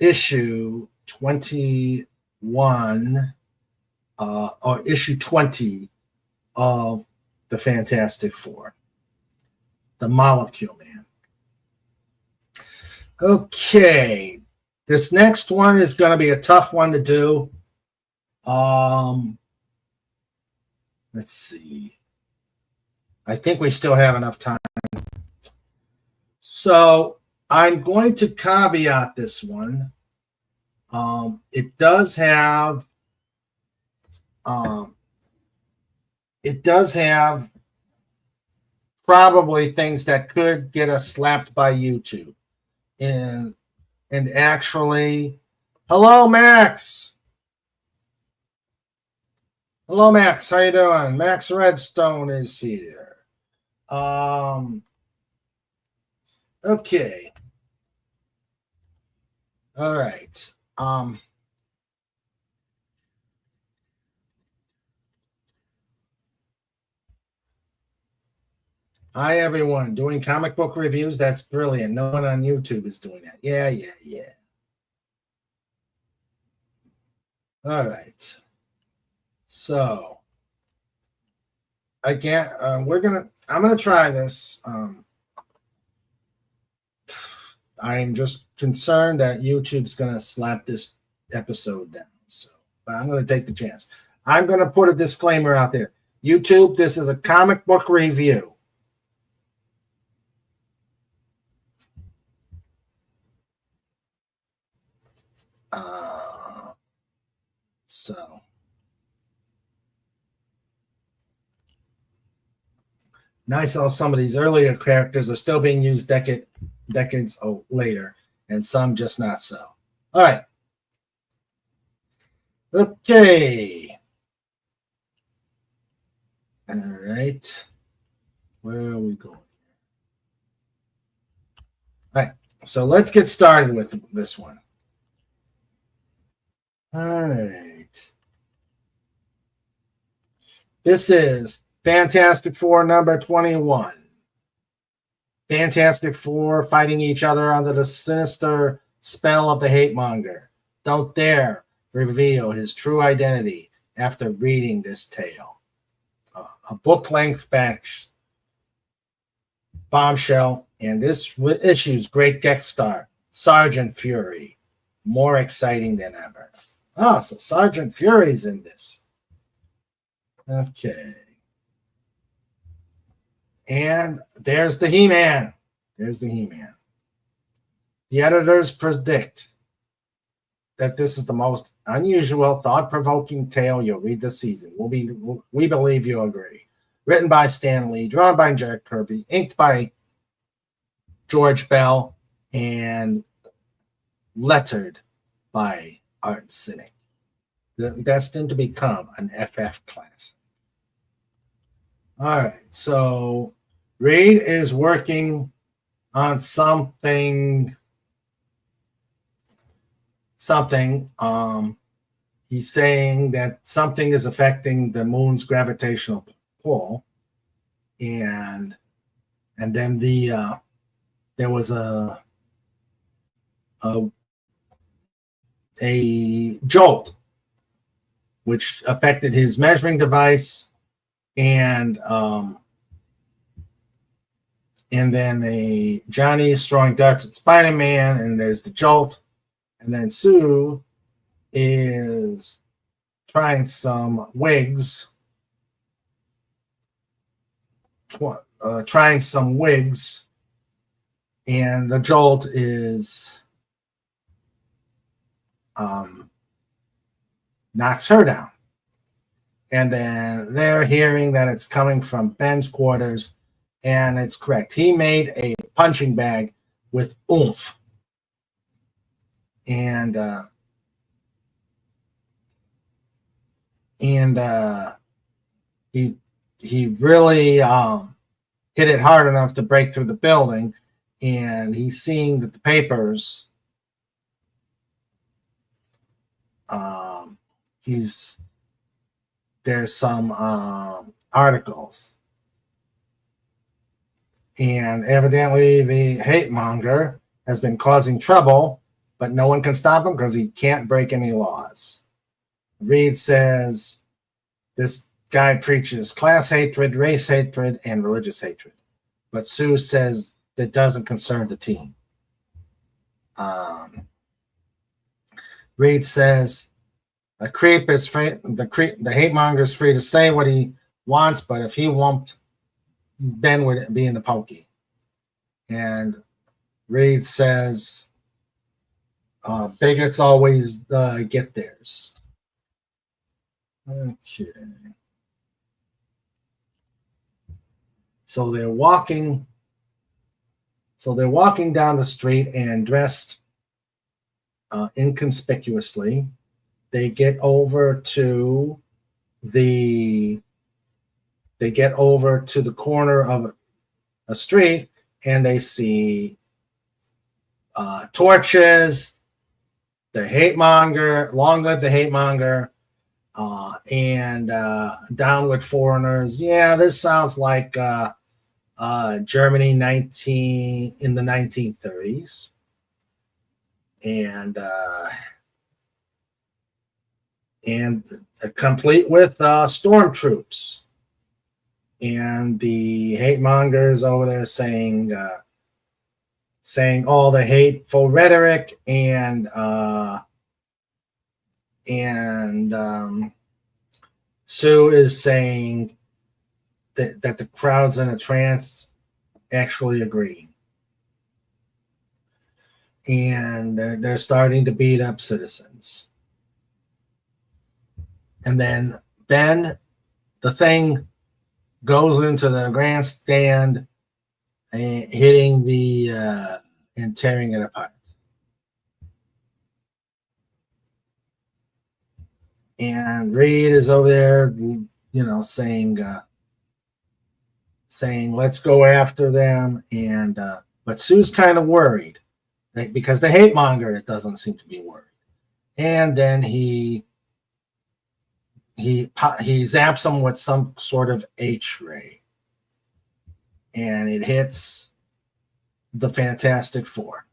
issue 21, or issue 20 of the Fantastic Four, the Molecule Man. Okay, this next one is going to be a tough one to do. Let's see. I think we still have enough time. So I'm going to caveat this one. It does have probably things that could get us slapped by YouTube. And actually, hello, Max. Hello, Max. How you doing? Max Redstone is here. Okay. All right. Hi, everyone. Doing comic book reviews? That's brilliant. No one on YouTube is doing that. Yeah. All right. So, again, I'm gonna try this. I'm just concerned that YouTube's gonna slap this episode down. So, but I'm gonna take the chance. I'm gonna put a disclaimer out there. YouTube, this is a comic book review. So nice how some of these earlier characters are still being used decades later, and some just not so. All right. Okay. All right. Where are we going? All right. So let's get started with this one. All right. This is Fantastic Four number 21. Fantastic Four fighting each other under the sinister spell of the hate monger. Don't dare reveal his true identity after reading this tale. A book-length bombshell, and this issue's great guest star, Sergeant Fury. More exciting than ever. So Sergeant Fury's in this. Okay. And there's the He-Man. The editors predict that this is the most unusual, thought-provoking tale you'll read this season. We believe you agree. Written by Stan Lee, drawn by Jack Kirby, inked by George Bell, and lettered by Art Sinek. Destined to become an FF classic. All right, so Reed is working on something. He's saying that something is affecting the moon's gravitational pull, and then there was a jolt which affected his measuring device, and then Johnny is throwing darts at Spider-Man, and there's the jolt, and then Sue is trying some wigs, and the jolt is knocks her down. And then they're hearing that it's coming from Ben's quarters, and it's correct. He made a punching bag with oomph. And he really hit it hard enough to break through the building, and he's seeing that the papers there's some articles, and evidently the hate monger has been causing trouble, but no one can stop him because he can't break any laws. Reed says this guy preaches class hatred, race hatred, and religious hatred, but Sue says that doesn't concern the team. Reed says a creep is free. The hate monger is free to say what he wants, but if he won't, Ben would be in the pokey. And Reed says bigots always get theirs. Okay. So they're walking down the street and dressed inconspicuously. They get over to they get over to the corner of a street and they see torches, the hate monger, long live the hate monger, and down with foreigners. Yeah, this sounds like Germany in the 1930s, and complete with stormtroops. And the hate mongers over there saying all the hateful rhetoric, and Sue is saying that the crowd's in a trance, actually agreeing. And they're starting to beat up citizens. And then Ben, the thing goes into the grandstand, hitting the and tearing it apart. And Reed is over there, saying let's go after them. And but Sue's kind of worried, because the hate monger, it doesn't seem to be worried. And then he zaps him with some sort of H-ray, and it hits the Fantastic Four.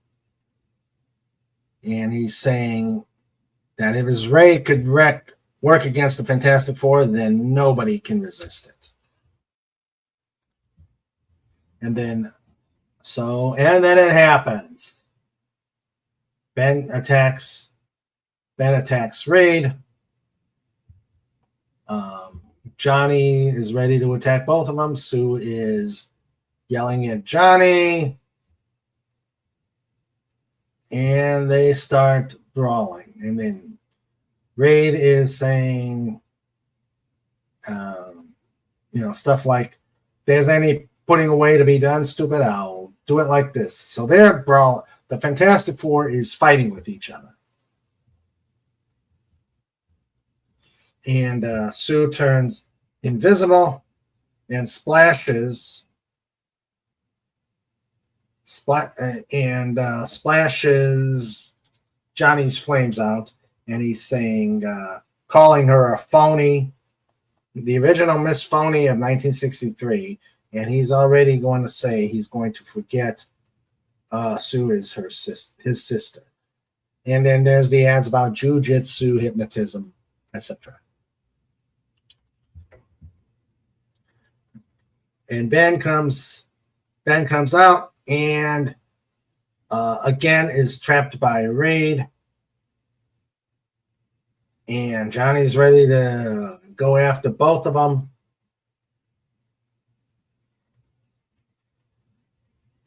And he's saying that if his ray could work against the Fantastic Four, then nobody can resist it. And then it happens. Ben attacks Reed. Johnny is ready to attack both of them. Sue is yelling at Johnny, and they start brawling. And then Reed is saying, stuff like, "There's any putting away to be done, stupid, I'll do it like this." So they're brawling. The Fantastic Four is fighting with each other. And Sue turns invisible and splashes Johnny's flames out. And he's saying, calling her a phony, the original Miss Phony of 1963. And he's already going to say he's going to forget Sue is his sister. And then there's the ads about jujitsu, hypnotism, etc. And Ben comes out and again is trapped by Reed. And Johnny's ready to go after both of them.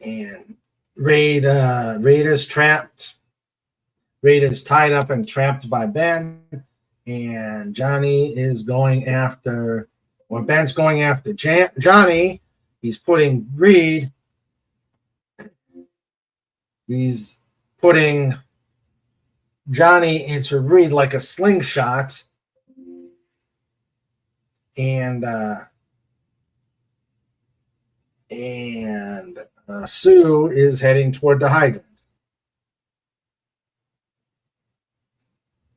And Reed is trapped. Reed is tied up and trapped by Ben. And Johnny is going after, or Ben's going after Johnny. He's putting Reed. He's putting Johnny into Reed like a slingshot. And Sue is heading toward the hydrant.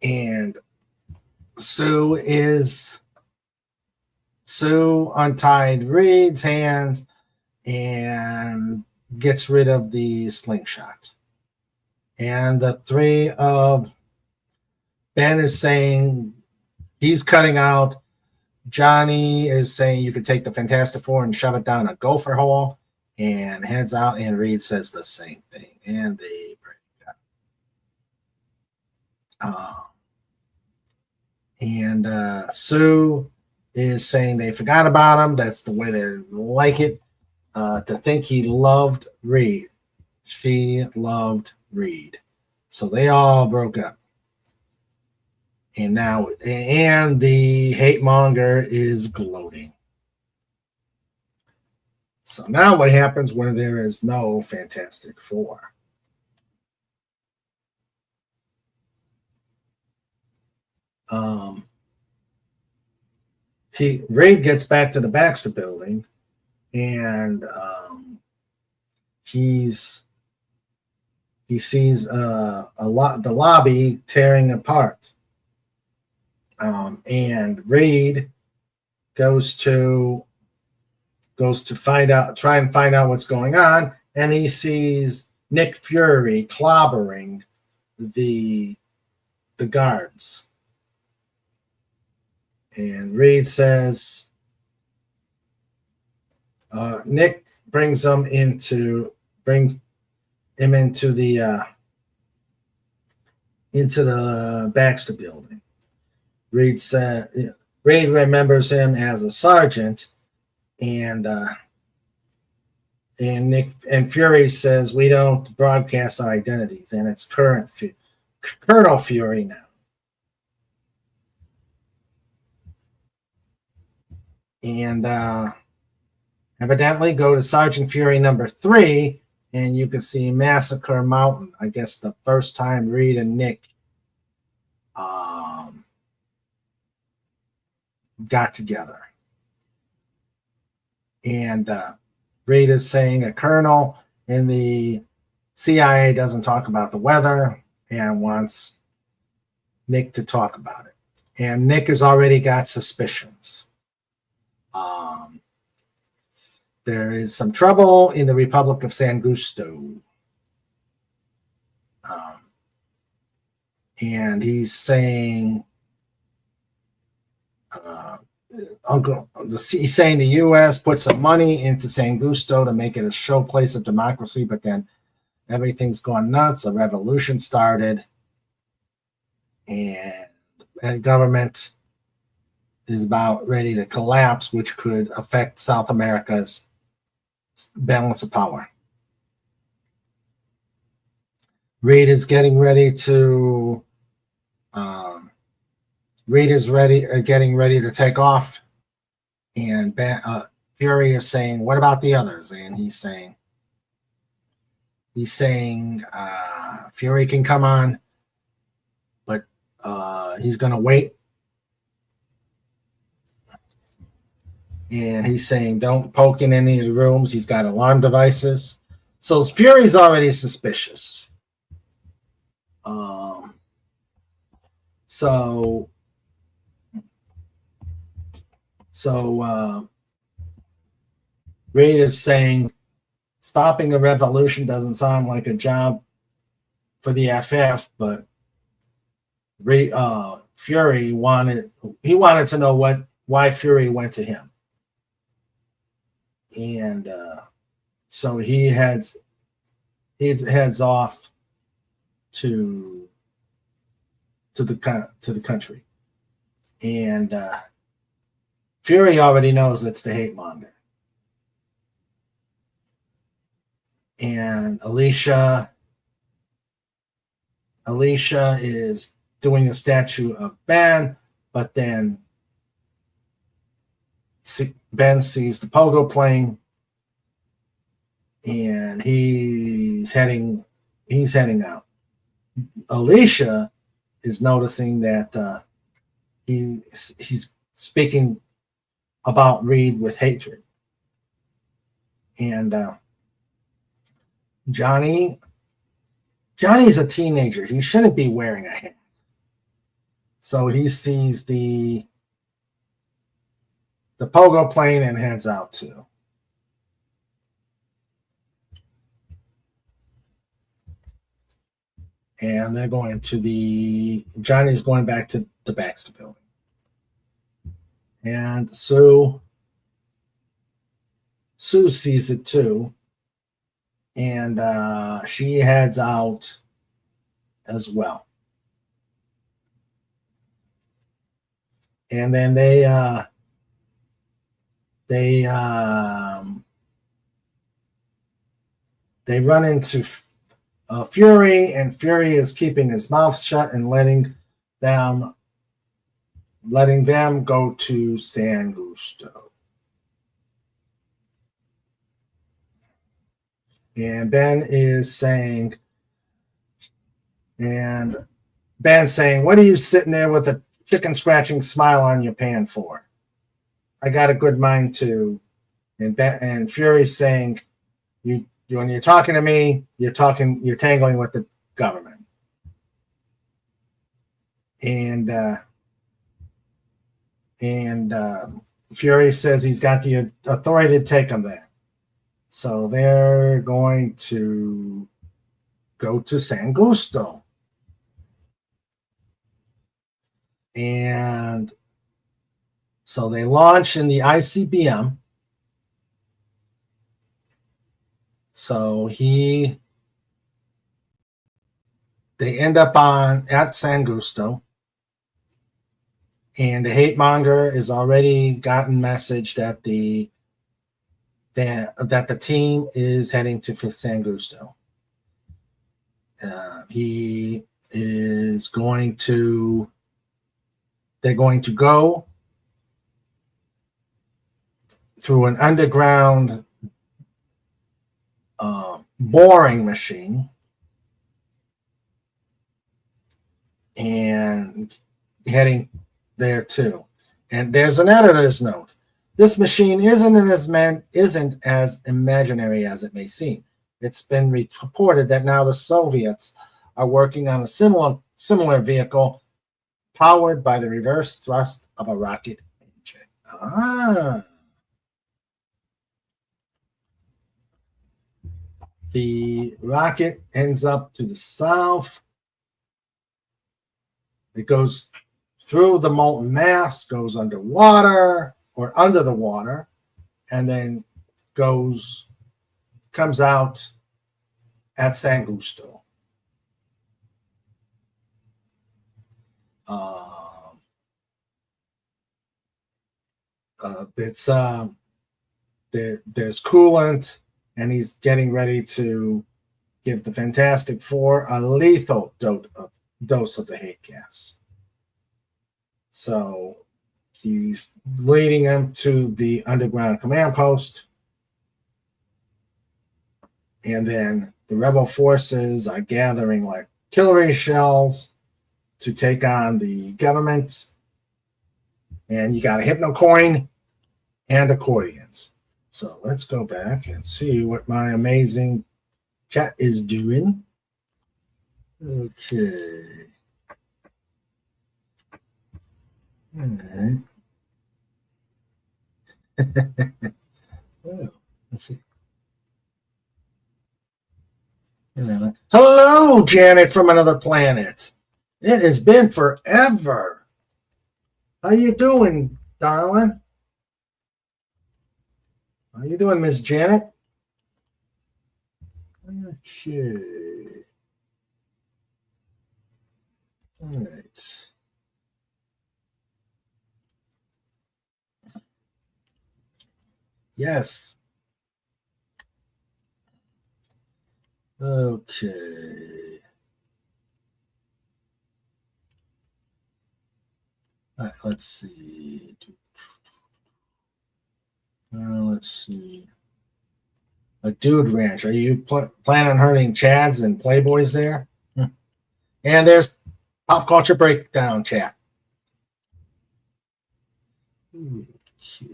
And Sue untied Reed's hands and gets rid of the slingshot. And the three of Ben is saying he's cutting out. Johnny is saying you could take the Fantastic Four and shove it down a gopher hole, and heads out. And Reed says the same thing, and they break up. And Sue is saying they forgot about him. That's the way they like it. To think he loved Reed. She loved Reed. So they all broke up. And the hate monger is gloating. So now what happens when there is no Fantastic Four? Reed gets back to the Baxter building, and he sees the lobby tearing apart, and Reed goes to try and find out what's going on, and he sees Nick Fury clobbering the guards. And Reed says, Nick brings him into the Baxter building. Reed remembers him as a sergeant, and Fury says, we don't broadcast our identities, and it's Colonel Fury now. And evidently go to Sergeant Fury number 3, and you can see Massacre Mountain. I guess the first time Reed and Nick got together. And Reed is saying a colonel in the CIA doesn't talk about the weather and wants Nick to talk about it. And Nick has already got suspicions. There is some trouble in the Republic of Sangusto. And he's saying, he's saying the U.S. put some money into Sangusto to make it a showplace of democracy, but then everything's gone nuts. A revolution started, and the government is about ready to collapse, which could affect South America's balance of power. Reed is getting ready to getting ready to take off, and Fury is saying, what about the others? And he's saying Fury can come on, but he's going to wait. And he's saying, don't poke in any of the rooms. He's got alarm devices. So Fury's already suspicious. So Reed is saying stopping a revolution doesn't sound like a job for the FF, but Fury wanted to know why Fury went to him. And so he heads off to the country, and Fury already knows it's the hate monger. And Alicia is doing a statue of Ben, but then Ben sees the pogo plane, and he's heading out. Alicia is noticing that he's speaking about Reed with hatred, and Johnny's a teenager. He shouldn't be wearing a hat. So he sees the pogo plane and heads out too. And they're going to Johnny's going back to the Baxter building. And Sue sees it too. And she heads out as well. And then they run into Fury, and Fury is keeping his mouth shut and letting them go to Sangusto. And Ben's saying, what are you sitting there with a chicken scratching smile on your pan for? I got a good mind to. And Fury's saying, you when you're talking to me, you're tangling with the government. And Fury says he's got the authority to take him there. So they're going to go to San Gusto. And so they launch in the ICBM. So they end up at San Gusto. And the hate monger has already gotten message that the team is heading to San Gusto. They're going to go through an underground boring machine and heading there too. And there's an editor's note. This machine isn't as imaginary as it may seem. It's been reported that now the Soviets are working on a similar vehicle powered by the reverse thrust of a rocket engine. The rocket ends up to the south. It goes through the molten mass, goes underwater or under the water, and then comes out at San Gusto. There's coolant, and he's getting ready to give the Fantastic Four a lethal dose of the hate gas. So he's leading them to the underground command post. And then the rebel forces are gathering artillery shells to take on the government. And you got a hypnocoin and accordions. So let's go back and see what my amazing chat is doing. Okay. All right. Oh, let's see. Hello, Janet from another planet. It has been forever. How you doing, darling? How you doing, Miss Janet? Okay. All right. Yes. Okay. All right, let's see. Let's see. A dude ranch. Are you planning on hurting Chads and Playboys there? And there's Pop Culture Breakdown chat. Okay.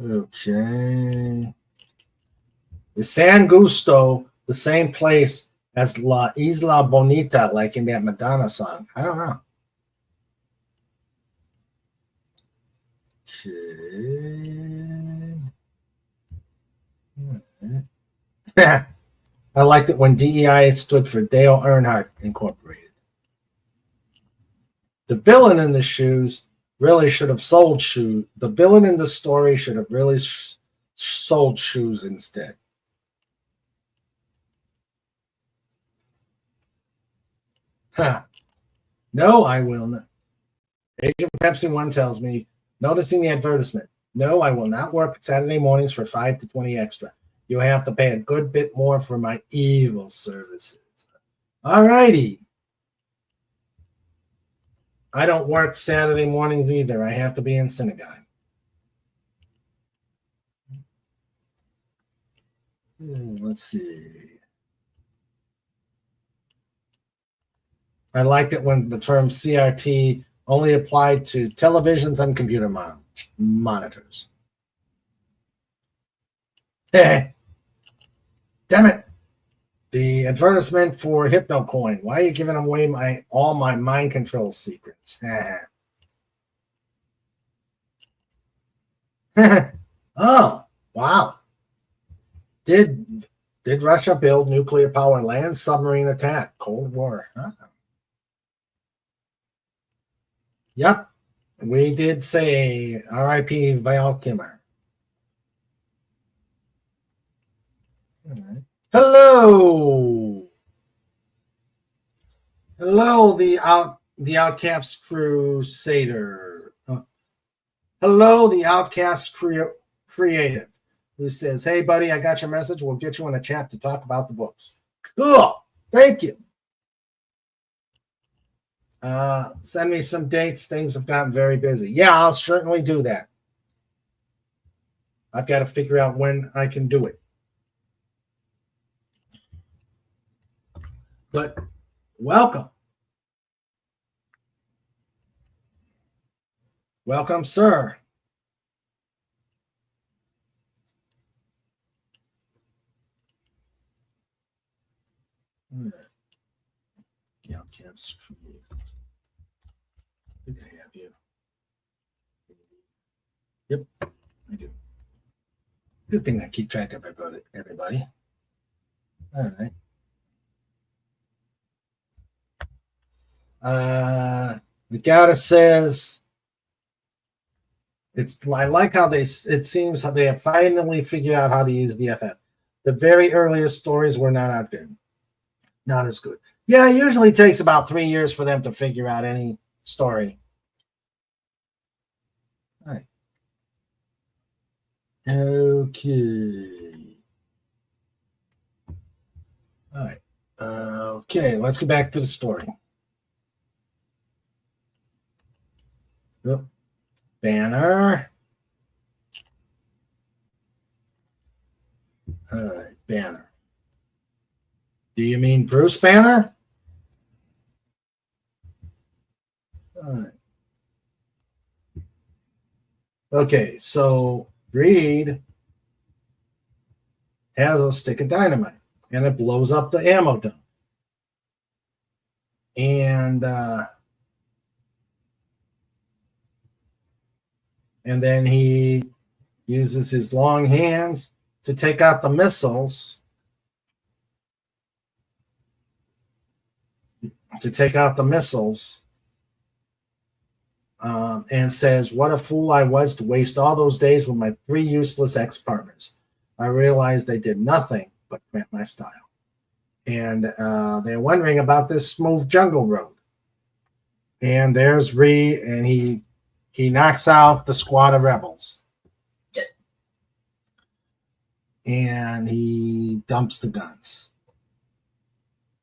Okay. Is San Gusto the same place as La Isla Bonita, like in that Madonna song? I don't know. Okay. I liked it when DEI stood for Dale Earnhardt Incorporated. The villain in the shoes really should have sold shoes. The villain in the story should have really sold shoes instead. Huh. No, I will not. Agent Pepsi 1 tells me, noticing the advertisement, no, I will not work Saturday mornings for 5 to 20 extra. You have to pay a good bit more for my evil services. All righty. I don't work Saturday mornings either. I have to be in synagogue. Let's see. I liked it when the term CRT only applied to televisions and computer monitors. Damn it. The advertisement for HypnoCoin. Why are you giving away all my mind control secrets? Oh, wow. Did Russia build nuclear power land submarine attack? Cold War. Huh? Yep. We did say R.I.P. Val Kilmer. Right. Hello. Hello, the Outcast Crusader. Hello, the Outcast Creative, who says, "Hey, buddy, I got your message. We'll get you in a chat to talk about the books." Cool. Thank you. Send me some dates. Things have gotten very busy. Yeah, I'll certainly do that. I've got to figure out when I can do it. But welcome. Welcome, sir. Yeah, can't create. I think I have you. Yep, I do. Good thing I keep track of everybody. All right. The goddess says, I like how it seems they have finally figured out how to use DFF. The very earliest stories were not good. Not as good. Yeah, it usually takes about 3 years for them to figure out any story. All right. Okay. All right. Okay, let's get back to the story. Yep. Banner. All right, Banner. Do you mean Bruce Banner? All right. Okay, so Reed has a stick of dynamite, and it blows up the ammo dump. And then he uses his long hands to take out the missiles. And says, "What a fool I was to waste all those days with my 3 useless ex-partners. I realized they did nothing but cramp my style." And they're wondering about this smooth jungle road. And there's Reed, and he knocks out the squad of rebels. And he dumps the guns.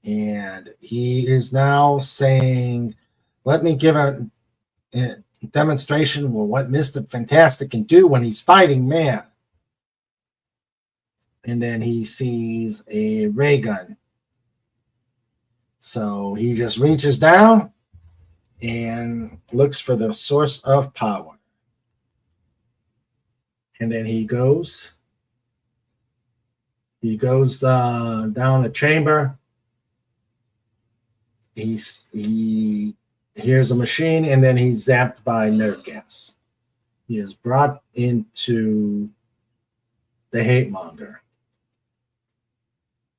And he is now saying, "Let me give a demonstration of what Mr. Fantastic can do when he's fighting man." And then he sees a ray gun. So he just reaches down and looks for the source of power. And then he goes down the chamber. He hears a machine, and then he's zapped by nerve gas. He is brought into the hate monger.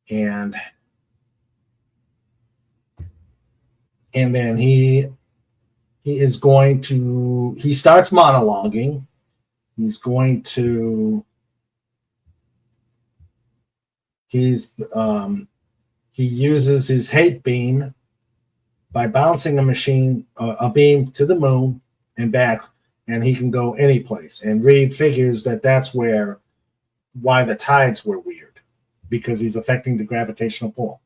And then he starts monologuing. He uses his hate beam by bouncing a beam to the moon and back, and he can go any place. And Reed figures that's why the tides were weird, because he's affecting the gravitational pull.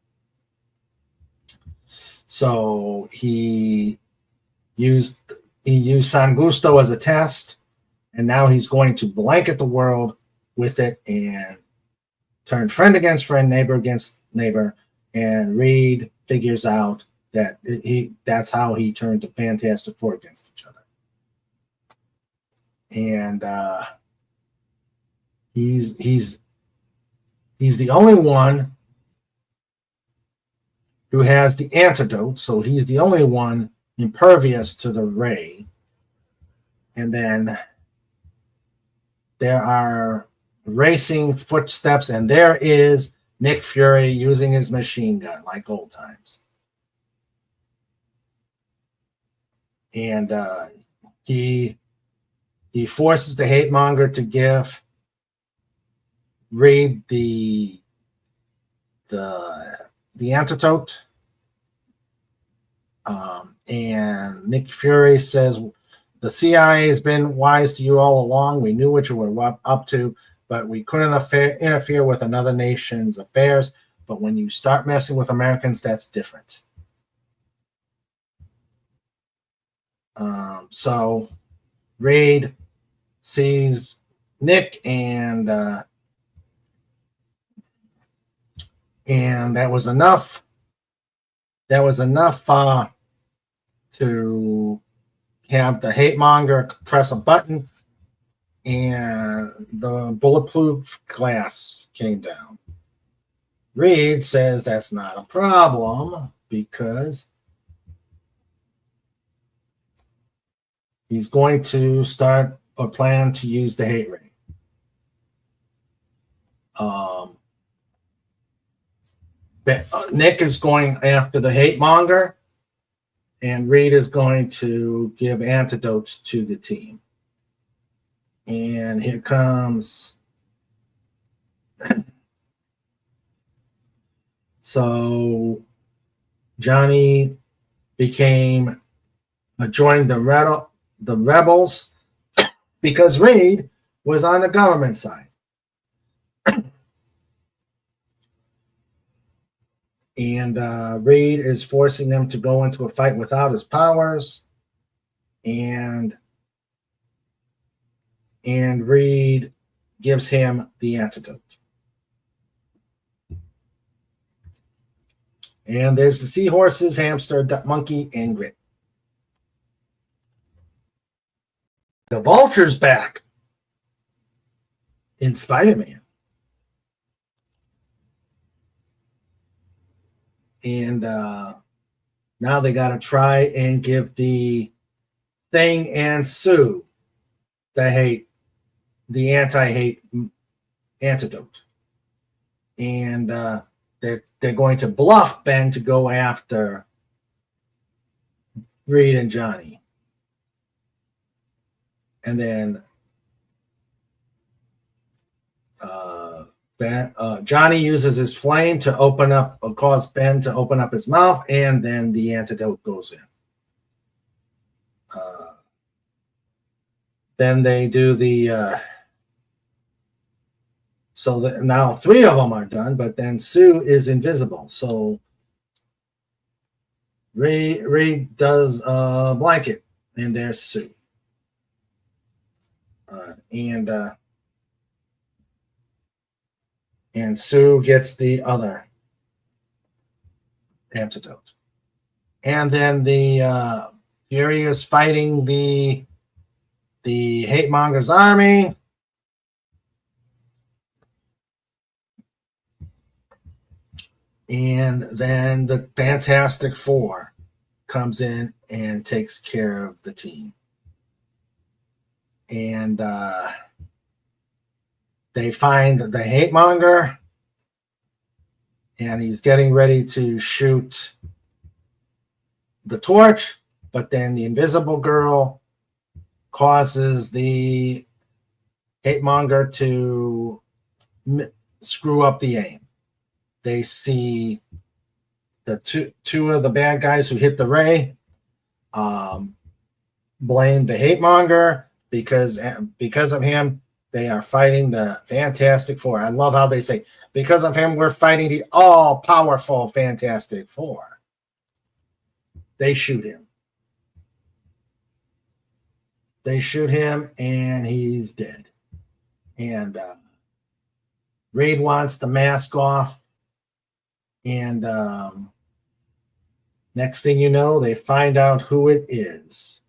So he used San Gusto as a test, and now he's going to blanket the world with it and turn friend against friend, neighbor against neighbor, and Reed figures out that that's how he turned the Fantastic Four against each other. And he's the only one who has the antidote, so he's the only one impervious to the ray. And then there are racing footsteps, and there is Nick Fury using his machine gun like old times. And he forces the hate monger to give Reed the antidote. And Nick Fury says, the CIA has been wise to you all along. We knew what you were up to, but we couldn't interfere with another nation's affairs. But when you start messing with Americans, that's different. So Reed sees Nick, and that was enough. That was enough to have the hate monger press a button, and the bulletproof glass came down. Reed says that's not a problem because he's going to start a plan to use the hate ray. Nick is going after the hate monger, and Reed is going to give antidotes to the team. And here comes. So Johnny joined the rebels because Reed was on the government side. And Reed is forcing them to go into a fight without his powers. And Reed gives him the antidote. And there's the seahorses, hamster, duck, monkey, and Grit. The Vulture's back in Spider-Man. And now they got to try and give the Thing and Sue the anti-hate antidote. And they're going to bluff Ben to go after Reed and Johnny. And then Johnny uses his flame to cause Ben to open up his mouth, and then the antidote goes in. Then they do now 3 of them are done, but then Sue is invisible. So Ray does a blanket, and there's Sue. And Sue gets the other antidote. And then the Fury is fighting the hate monger's army. And then the Fantastic Four comes in and takes care of the team. And they find the hate monger, and he's getting ready to shoot the torch, but then the invisible girl causes the hate monger to screw up the aim. They see the two of the bad guys who hit the ray blame the hate monger because of him. They are fighting the Fantastic Four. I love how they say, because of him, we're fighting the all-powerful Fantastic Four. They shoot him. And he's dead. And Reed wants the mask off. And next thing you know, they find out who it is.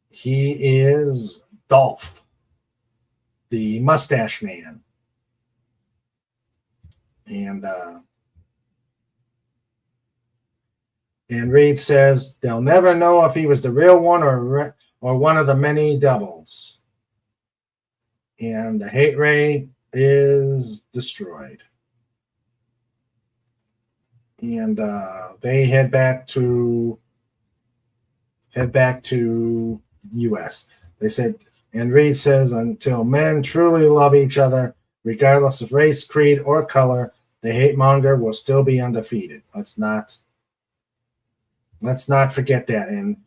He is Dolph, the mustache man. And Reed says they'll never know if he was the real one or one of the many doubles. And the hate ray is destroyed. And they head back to U.S. They said, and Reed says, until men truly love each other, regardless of race, creed, or color, the hate monger will still be undefeated. Let's not forget that. And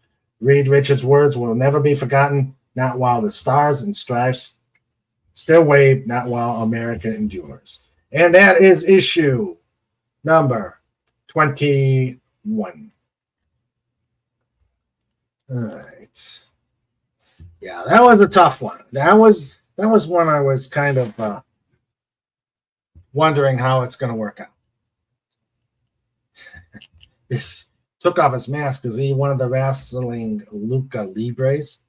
Reed Richards' words will never be forgotten, not while the stars and stripes still wave, not while America endures. And that is issue number 21. All right. Yeah, that was a tough one. That was one I was kind of wondering how it's going to work out. This took off his mask because he one of the wrestling Lucha Libres.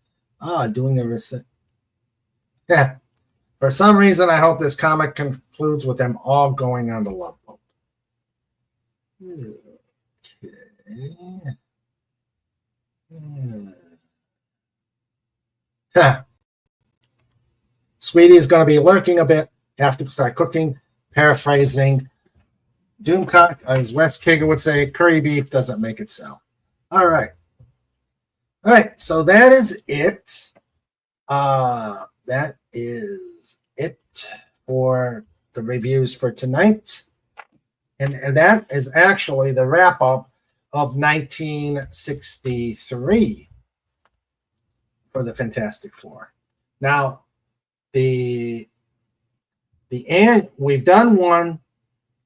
Doing a recent. Yeah. For some reason, I hope this comic concludes with them all going on the Love Boat. Okay. Sweetie's going to be lurking a bit. Have to start cooking. Paraphrasing Doomcock, as Wes Kagan would say, curry beef doesn't make it sell. All right. So that is it. That is it for the reviews for tonight. And that is actually the wrap-up of 1963 for the Fantastic Four. Now, we've done one,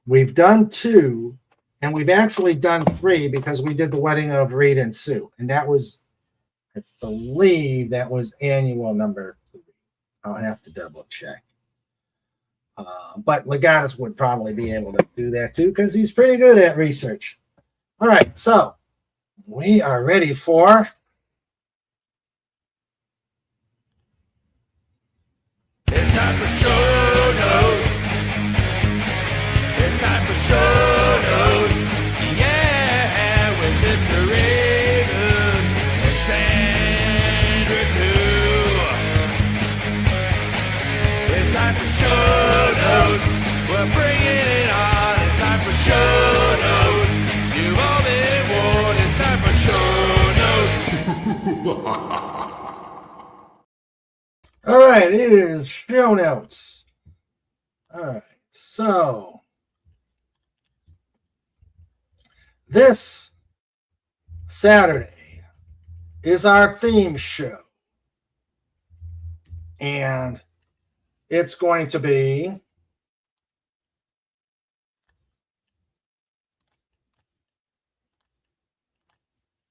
we've done two, and we've actually done three because we did the wedding of Reed and Sue. And that was, I believe, that was annual number 3. I'll have to double check. But Legatus would probably be able to do that too because he's pretty good at research. All right, so we are ready for it's time for show notes. It's time for show notes. Yeah, with Mr. Reagan and Sandra too. It's time for show notes. We're bringing it on. It's time for show notes. You've all been warned. It's time for show notes. all right, it is show notes. All right, so this Saturday is our theme show. And it's going to be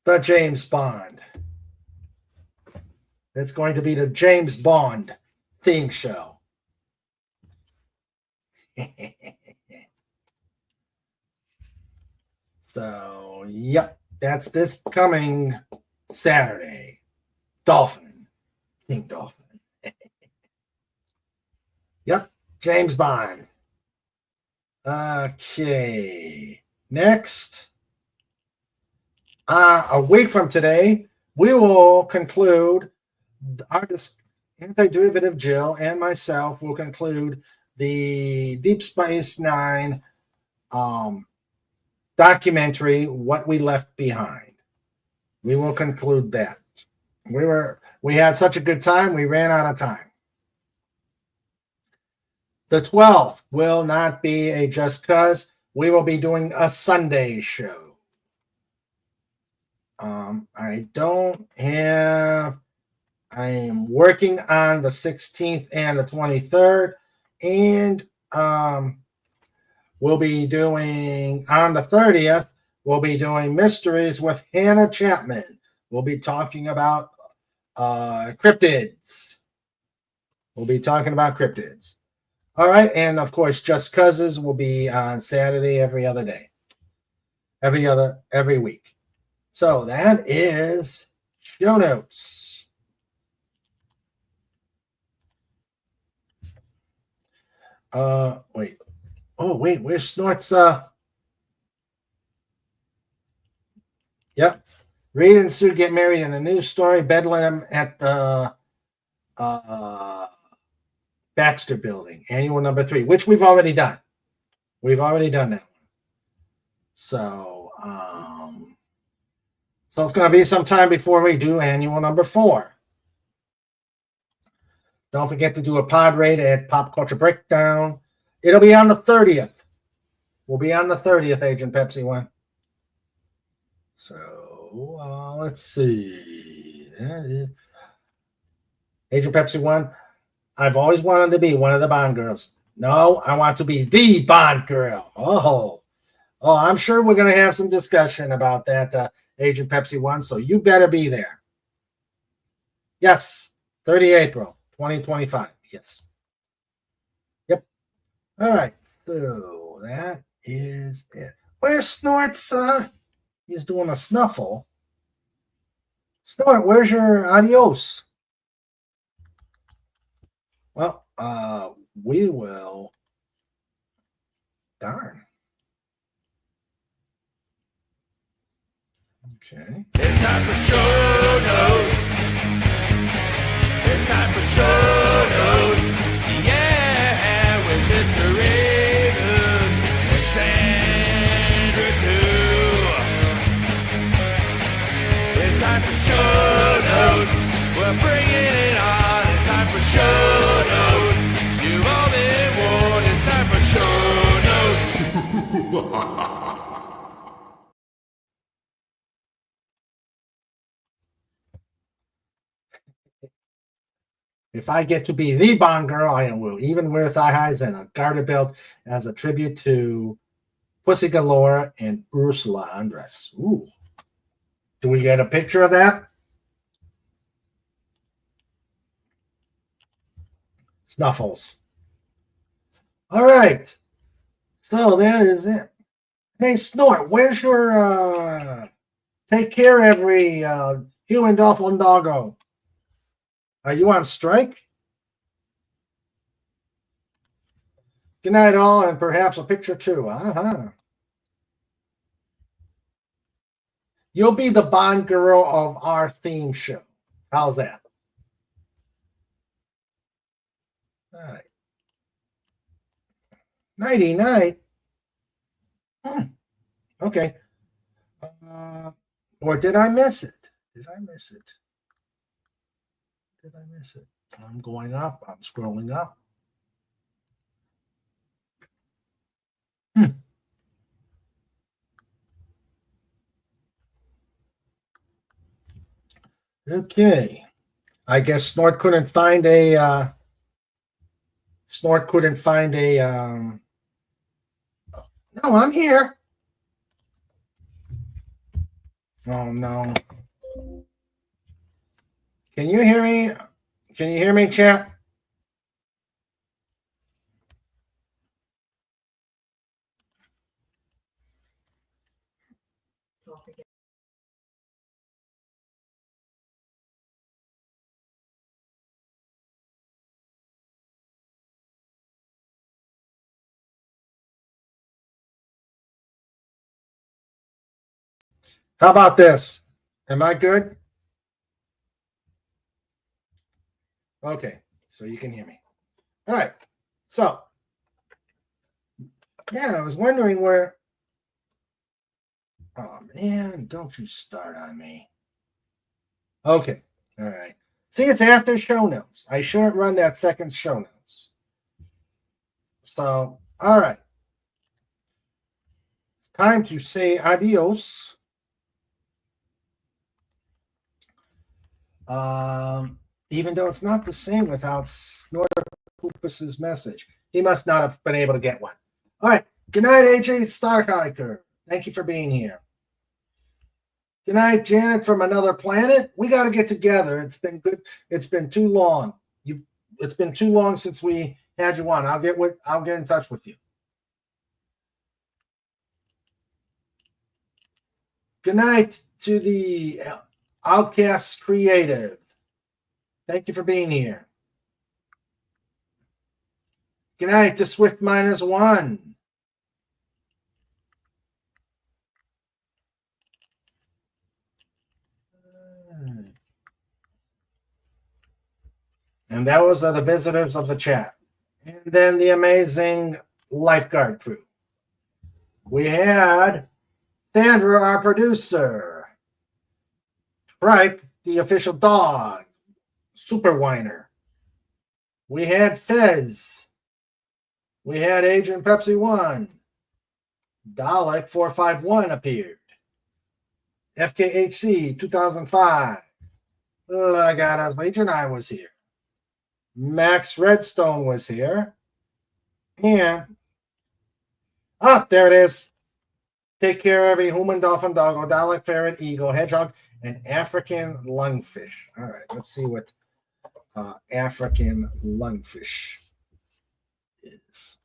the James Bond. It's going to be the James Bond theme show. So, yep, that's this coming Saturday. Dolphin. King Dolphin. Yep, James Bond. Okay. Next, a week from today, we will conclude our Anti-Derivative Jill and myself will conclude the Deep Space Nine documentary, What We Left Behind. We will conclude that. We had such a good time, we ran out of time. The 12th will not be a Just Cuz. We will be doing a Sunday show. I am working on the 16th and the 23rd, and we'll be doing on the 30th. We'll be doing Mysteries with Hannah Chapman. We'll be talking about cryptids. All right, and of course, Just Cuz's will be on Saturday every other day, every week. So that is show notes. Wait. Oh, wait, where's Snort's Yep. Reed and Sue get married in a new story, Bedlam at the Baxter Building, annual number 3, which we've already done. We've already done that one. So, so it's going to be some time before we do annual number 4. Don't forget to do a pod rate at Pop Culture Breakdown. It'll be on the 30th. We'll be on the 30th, Agent Pepsi 1. So, let's see. Agent Pepsi 1. I've always wanted to be one of the Bond girls. No, I want to be the Bond girl. Oh, I'm sure we're going to have some discussion about that, Agent Pepsi 1. So you better be there. Yes, 30 April 2025. Yes. Yep. All right. So that is it. Where's Snort's? He's doing a snuffle. Snort, where's your adios? Well, we will. Darn. Okay. It's time for show notes. It's time for show notes. Yeah, with Mr. Raven and Sandra too. It's time for show notes. We're bringing it on. It's time for show notes. You've all been warned. It's time for show notes. If I get to be the Bond girl, I will even wear thigh highs and a garter belt as a tribute to Pussy Galore and Ursula Andress. Ooh. Do we get a picture of that? Snuffles. All right. So that is it. Hey, Snort, where's your take care every human dolphin doggo? Are you on strike? Good night, all, and perhaps a picture too. You'll be the Bond girl of our theme show. How's that? All right. Nighty night. Okay. Or did I miss it? Did I miss it? Did I miss it? I'm going up. I'm scrolling up. Okay. I guess Snort couldn't find a no, I'm here. Oh no. Can you hear me? Can you hear me, chat? How about this? Am I good? Okay, so you can hear me. All right. So, yeah, I was wondering where. Oh, man, don't you start on me. Okay, all right. See, it's after show notes. I shouldn't run that second show notes. So, all right. It's time to say adios. Even though it's not the same without Snortopus's message. He must not have been able to get one. All right. Good night, AJ Starkiker. Thank you for being here. Good night, Janet from another planet. We got to get together. It's been good. It's been too long. It's been too long since we had you on. I'll get in touch with you. Good night to the Outcast Creative. Thank you for being here. Good night to Swift -1. And that was the visitors of the chat. And then the amazing lifeguard crew. We had Sandra, our producer. Trike, the official dog. Super whiner. We had Fez. We had Agent Pepsi 1. Dalek 451 appeared. FKHC 2005. Lagadas Legion, I was here. Max Redstone was here. And there it is. Take care, every human, dolphin, doggo, Dalek, ferret, eagle, hedgehog, and African lungfish. All right, let's see what African lungfish is.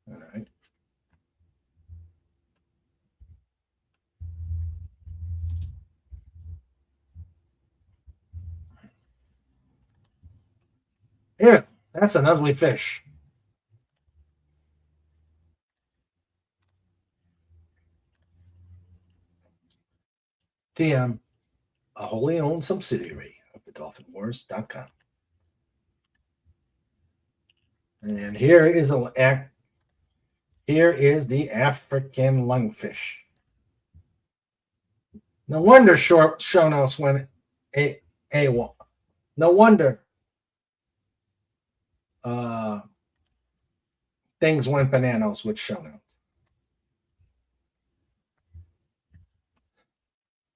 All right. Yeah, that's an ugly fish. TM, a wholly owned subsidiary of the DolphinWars.com. And here is the African lungfish. No wonder show notes went AWOL. No wonder things went bananas with show notes.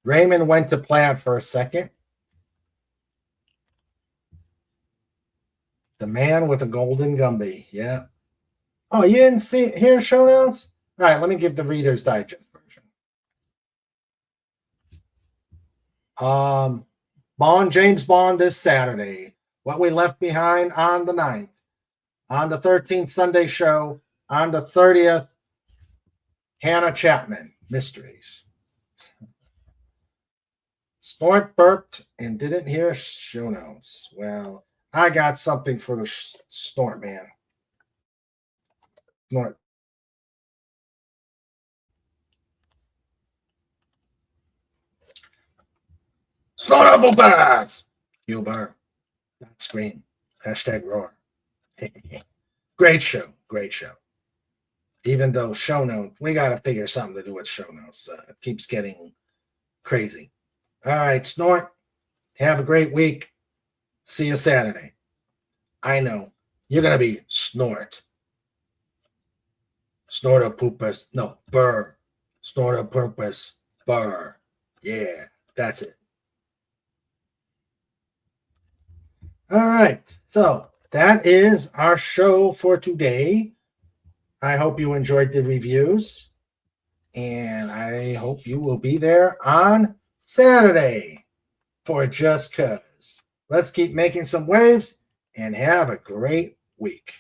Raymond went to Plaid for a second. The man with a golden Gumby. Yeah. Oh, you didn't hear show notes? All right, let me give the Reader's Digest version. James Bond this Saturday. What We Left Behind on the 9th. On the 13th, Sunday show. On the 30th, Hannah Chapman, Mysteries. Snort burped and didn't hear show notes. Well, I got something for the Snort man. Snort. Snortable Buzz! Huber. Not scream. Hashtag roar. Great show. Great show. Even though show notes, we got to figure something to do with show notes. It keeps getting crazy. All right, Snort. Have a great week. See you Saturday. I know. You're going to be Snort. Snort a poopus. No, burr. Snort a purpose. Burr. Yeah, that's it. All right. So that is our show for today. I hope you enjoyed the reviews. And I hope you will be there on Saturday for Just Cuz. Let's keep making some waves and have a great week.